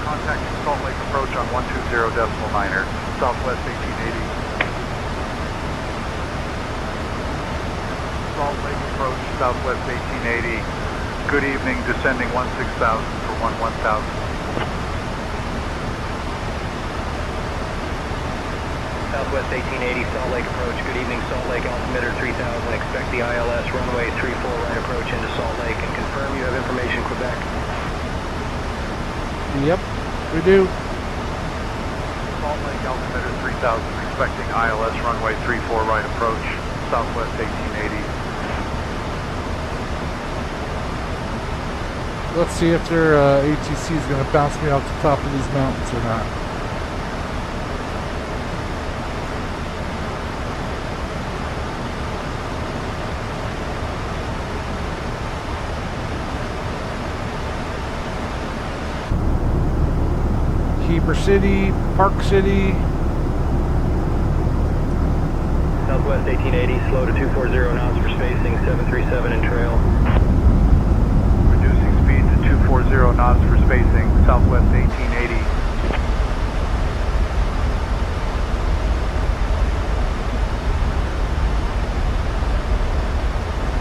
Contact Salt Lake approach on 120.9er, Southwest 1880. Salt Lake approach, Southwest 1880. Good evening, descending 16,000 for 11,000. Southwest Southwest 1880, Salt Lake approach. Good evening, Salt Lake, altimeter 3000. Expect the ILS runway 34 right approach into Salt Lake and confirm you have information, Quebec. Yep, we do. Salt Lake, altimeter 3000, expecting ILS runway 34 right approach, Southwest 1880. Let's see if their ATC is going to bounce me off the top of these mountains or not. Heber City, Park City. Southwest 1880, slow to 240 knots for spacing, 737 and trail. Reducing speed to 240 knots for spacing, Southwest 1880.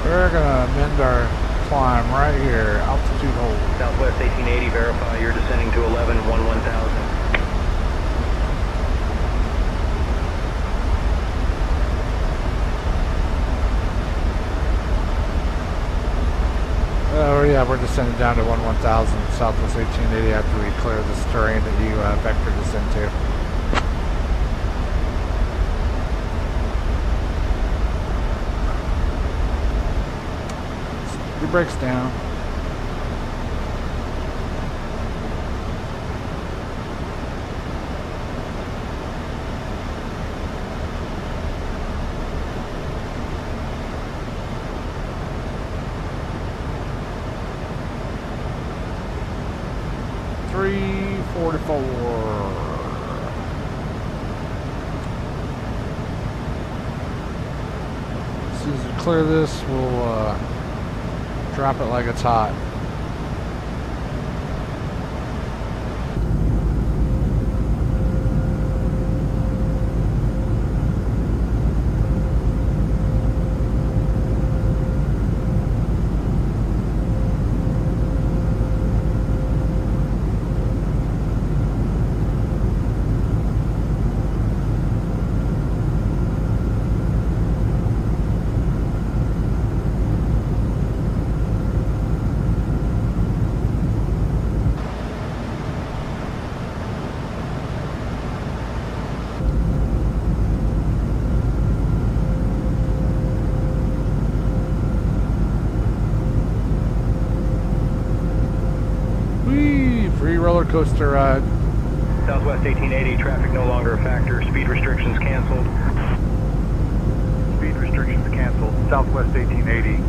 We're gonna amend our climb right here, altitude hold. Southwest 1880, verify you're descending to 11, 1000. Oh yeah, we're descending down to 1000 Southwest 1880 after we clear this terrain that you vectored us into. Your brakes down. As soon as we clear this, we'll drop it like it's hot. Roller coaster ride. Southwest 1880, traffic no longer a factor. Speed restrictions canceled. Speed restrictions canceled, Southwest 1880.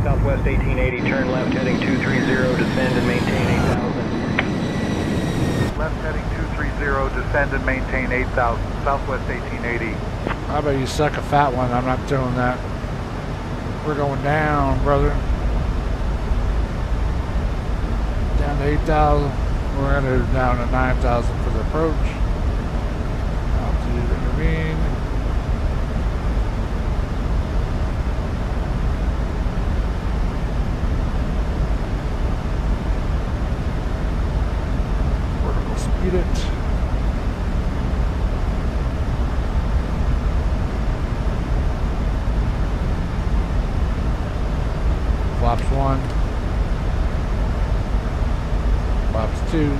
Southwest 1880, turn left heading 230, descend and maintain 8,000. Left heading 230, descend and maintain 8,000, Southwest 1880. How about you suck a fat one? I'm not doing that. We're going down, brother. Down to 8,000. We're going to down to 9,000 for the approach. Altitude intervene. Speed it. Flaps 1. Flaps 2.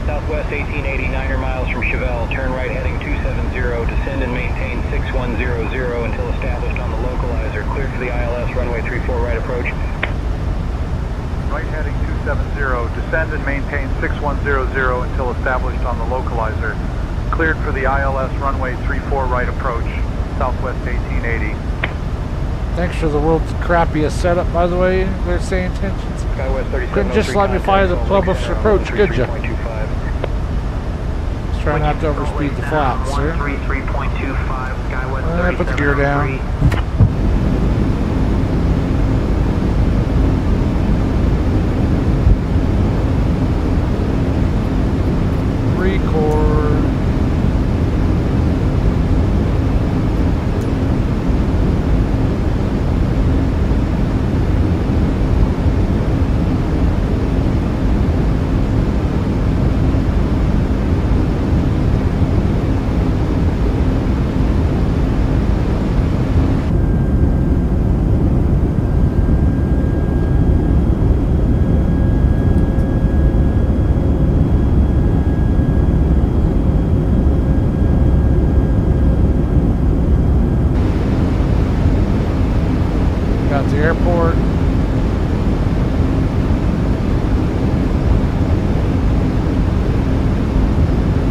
Southwest 1880, 9 miles from Chevelle, turn right heading 270, descend and maintain 6100 until established on the localizer. Cleared for the ILS, runway 34 right approach. Right heading 270, descend and maintain 6100 until established on the localizer. Cleared for the ILS, runway 34 right approach, Southwest 1880. Thanks for the world's crappiest setup, by the way. They're saying Intentions. SkyWest 3703 Couldn't just let me fire the clubhouse approach, could ya? 33.25. Let's try not to overspeed the flaps, sir. 133.25, Skywest Put the gear down. 3703. Record. Got the airport.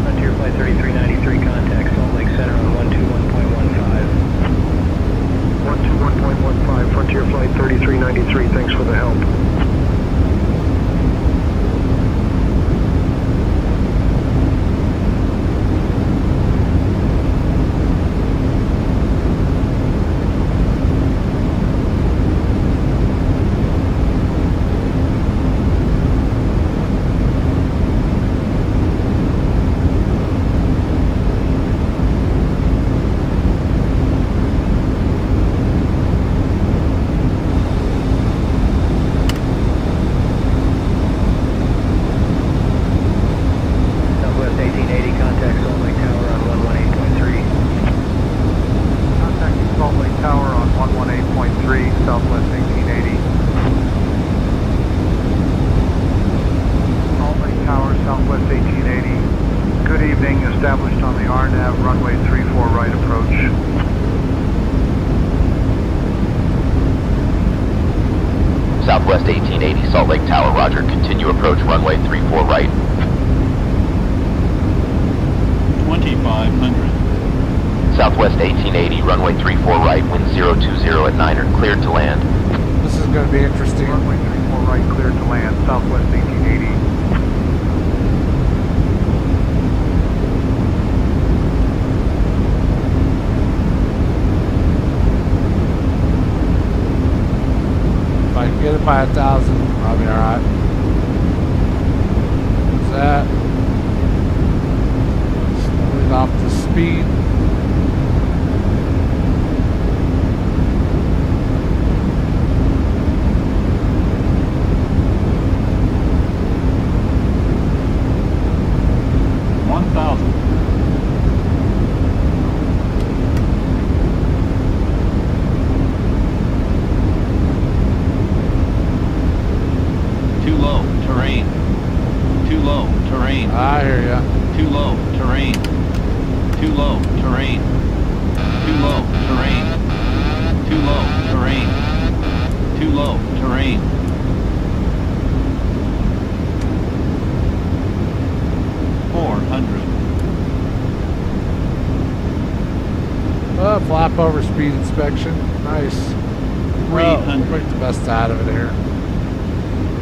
Frontier Flight 3393, contact Salt Lake Center on 121.15. 121.15, Frontier Flight 3393, thanks for the help. Southwest 1880, contact Salt Lake Tower on 118.3. Contacting Salt Lake Tower on 118.3, Southwest 1880. Salt Lake Tower, Southwest 1880. Good evening, established on the RNAV runway 34 right approach. Southwest 1880, Salt Lake Tower, roger. Continue approach runway 34 right. 2500. Southwest 1880, runway 34 right, wind 020 at 9er, cleared to land. This is going to be interesting. Runway 34 right, cleared to land, Southwest 1880. If I can get it by 1,000, I'll be alright. What's that? Slow it off the speed. I hear ya. Too low terrain. Too low terrain. Too low terrain. Too low terrain. Too low terrain. Flap over speed inspection. Nice. 300. Make the best out of it here.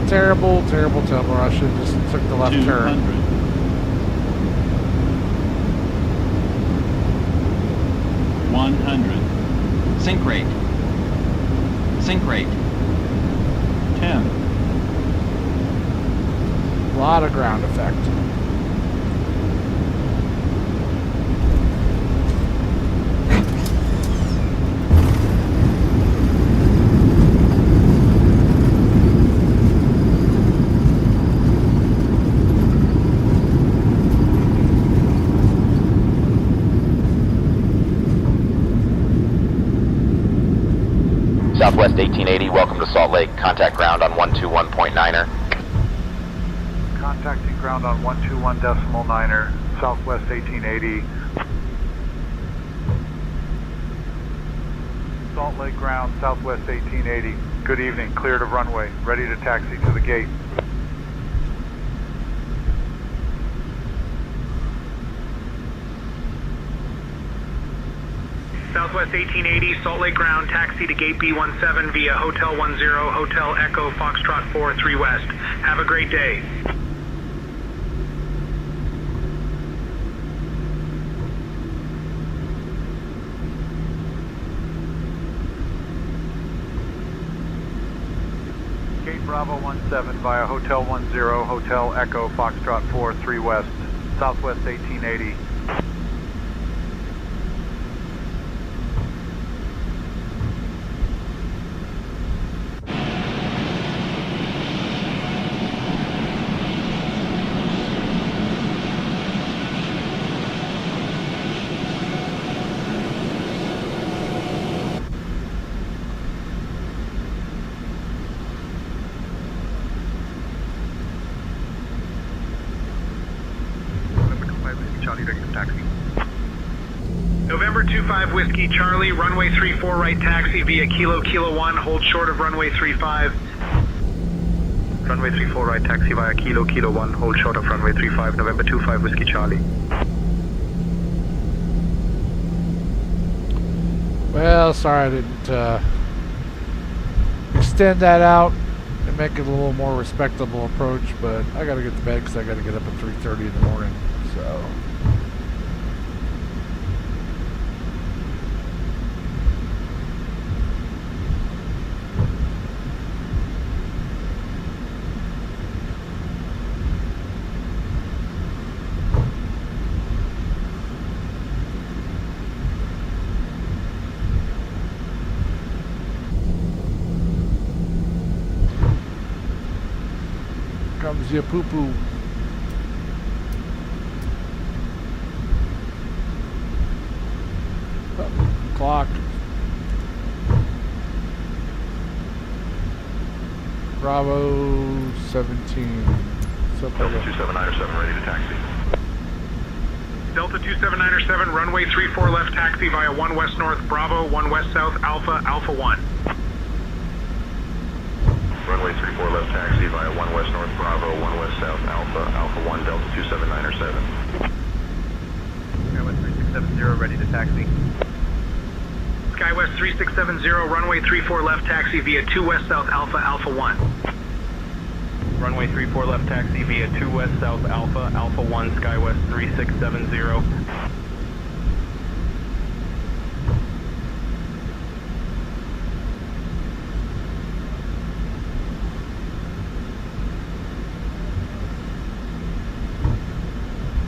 Terrible, terrible, terrible. I should have just took the left turn. 100. Sink rate. Sink rate. 10. A lot of ground effect. Southwest 1880, welcome to Salt Lake. Contact ground on 121.9er. Contacting ground on 121.9er, Southwest 1880. Salt Lake ground, Southwest 1880. Good evening, cleared of runway, ready to taxi to the gate. Southwest 1880, Salt Lake ground, taxi to gate B17 via Hotel 10, Hotel Echo, Foxtrot 4, 3 West. Have a great day. Gate Bravo 17 via Hotel 10, Hotel Echo, Foxtrot 4, 3 West, Southwest 1880. November 25 Whiskey Charlie, runway 34 right taxi via Kilo Kilo 1, hold short of runway 35. Runway 34 right taxi via Kilo Kilo 1, hold short of runway 35, November 25 Whiskey Charlie. Well, sorry I didn't extend that out and make it a little more respectable approach, but I gotta get to bed because I gotta get up at 3:30 in the morning, so. Comes your poo-poo. Clock. Bravo 17. Delta 27907 ready to taxi. Delta 27907, runway 34 left taxi via 1 West North Bravo, 1 West South Alpha, Alpha 1. Runway 34 left taxi via 1 West North Bravo, 1 West South Alpha, Alpha 1, Delta 27907. Skywest 3670 ready to taxi. Skywest 3670, runway 34 left taxi via 2 West South Alpha, Alpha 1. Runway 34 left taxi via 2 West South Alpha, Alpha 1, Skywest 3670.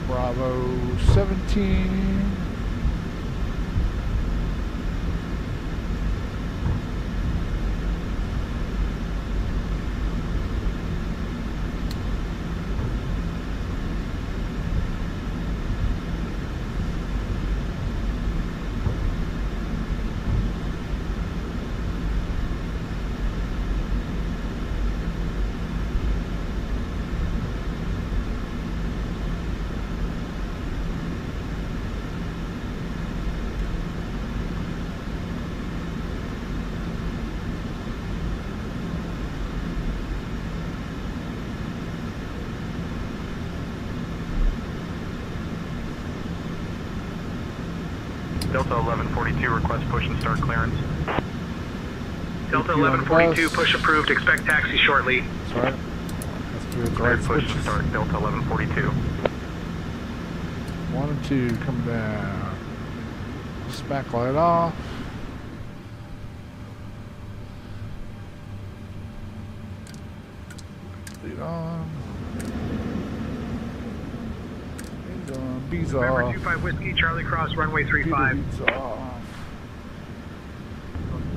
Bravo 17. Delta 1142, request push and start clearance. Delta 1142, push approved, expect taxi shortly. That's right. Let's do it the right Push and switches. start, Delta 1142. 1 and 2 coming down. Spack light off. Lead on. Lead on. Bees November off. 25 Whiskey Charlie Cross, runway 35. Bees off.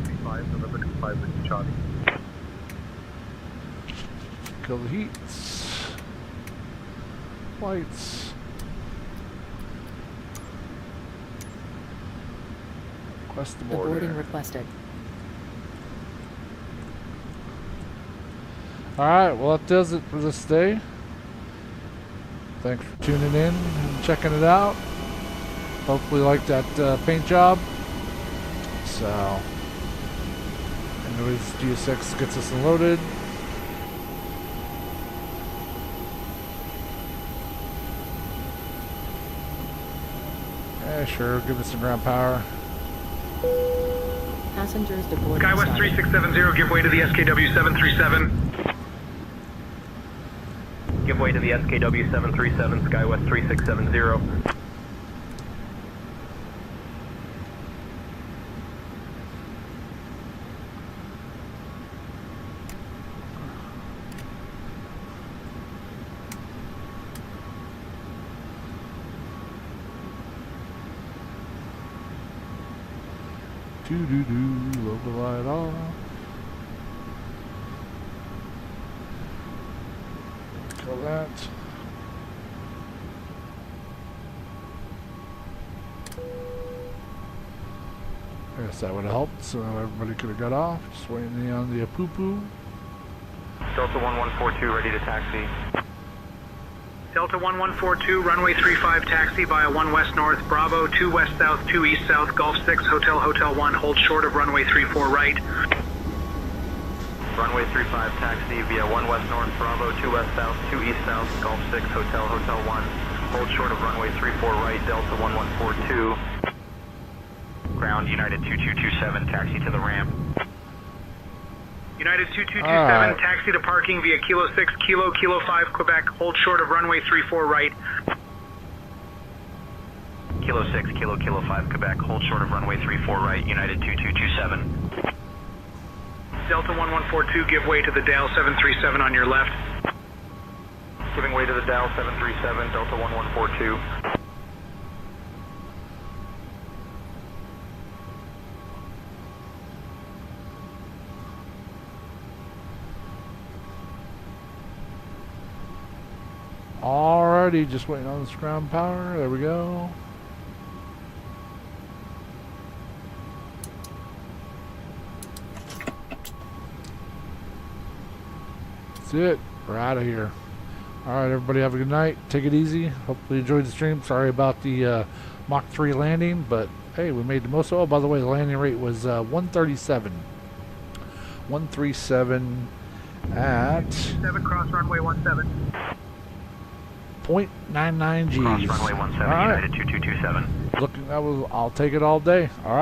35, November 25 Whiskey Charlie. Kill the heats. Lights. Request the border. Boarding requested. Alright, well that does it for this day. Thanks for tuning in and checking it out. Hopefully you like that paint job. So, anyways, GSX gets us unloaded. Yeah, sure, give us some ground power. Passengers deporting SkyWest 3670, give way to the SKW 737. Give way to the SKW 737, SkyWest 3670. Local light off. Kill that. I guess that would have helped, so everybody could have got off. Just waiting on the poo-poo. Delta 1142 ready to taxi. Delta 1142, runway 35, taxi via 1 west north, Bravo, 2 west south, 2 east south, Golf 6, Hotel 1, hold short of runway 34 right. Runway 35 taxi via 1 west north, Bravo, 2 west south, 2 east south, Golf 6, Hotel 1, hold short of runway 34 right, Delta 1142. Ground United 2227, taxi to the ramp. United 2227, taxi to parking via Kilo 6, Kilo 5, Quebec, hold short of runway 34 right. Kilo 6, Kilo 5, Quebec, hold short of runway 34 right, United 2227. Delta 1142, give way to the Dale 737 on your left. Giving way to the Dale 737, Delta 1142. Alrighty, just waiting on this ground power. There we go. That's it. We're out of here. Alright, everybody have a good night. Take it easy. Hopefully you enjoyed the stream. Sorry about the Mach 3 landing, but hey, we made the most of it. Oh, by the way, the landing rate was 137. 137 at 7 cross runway 17. 0.99 G's. Cross runway 17, All right. United 2227. I'll take it all day. All right.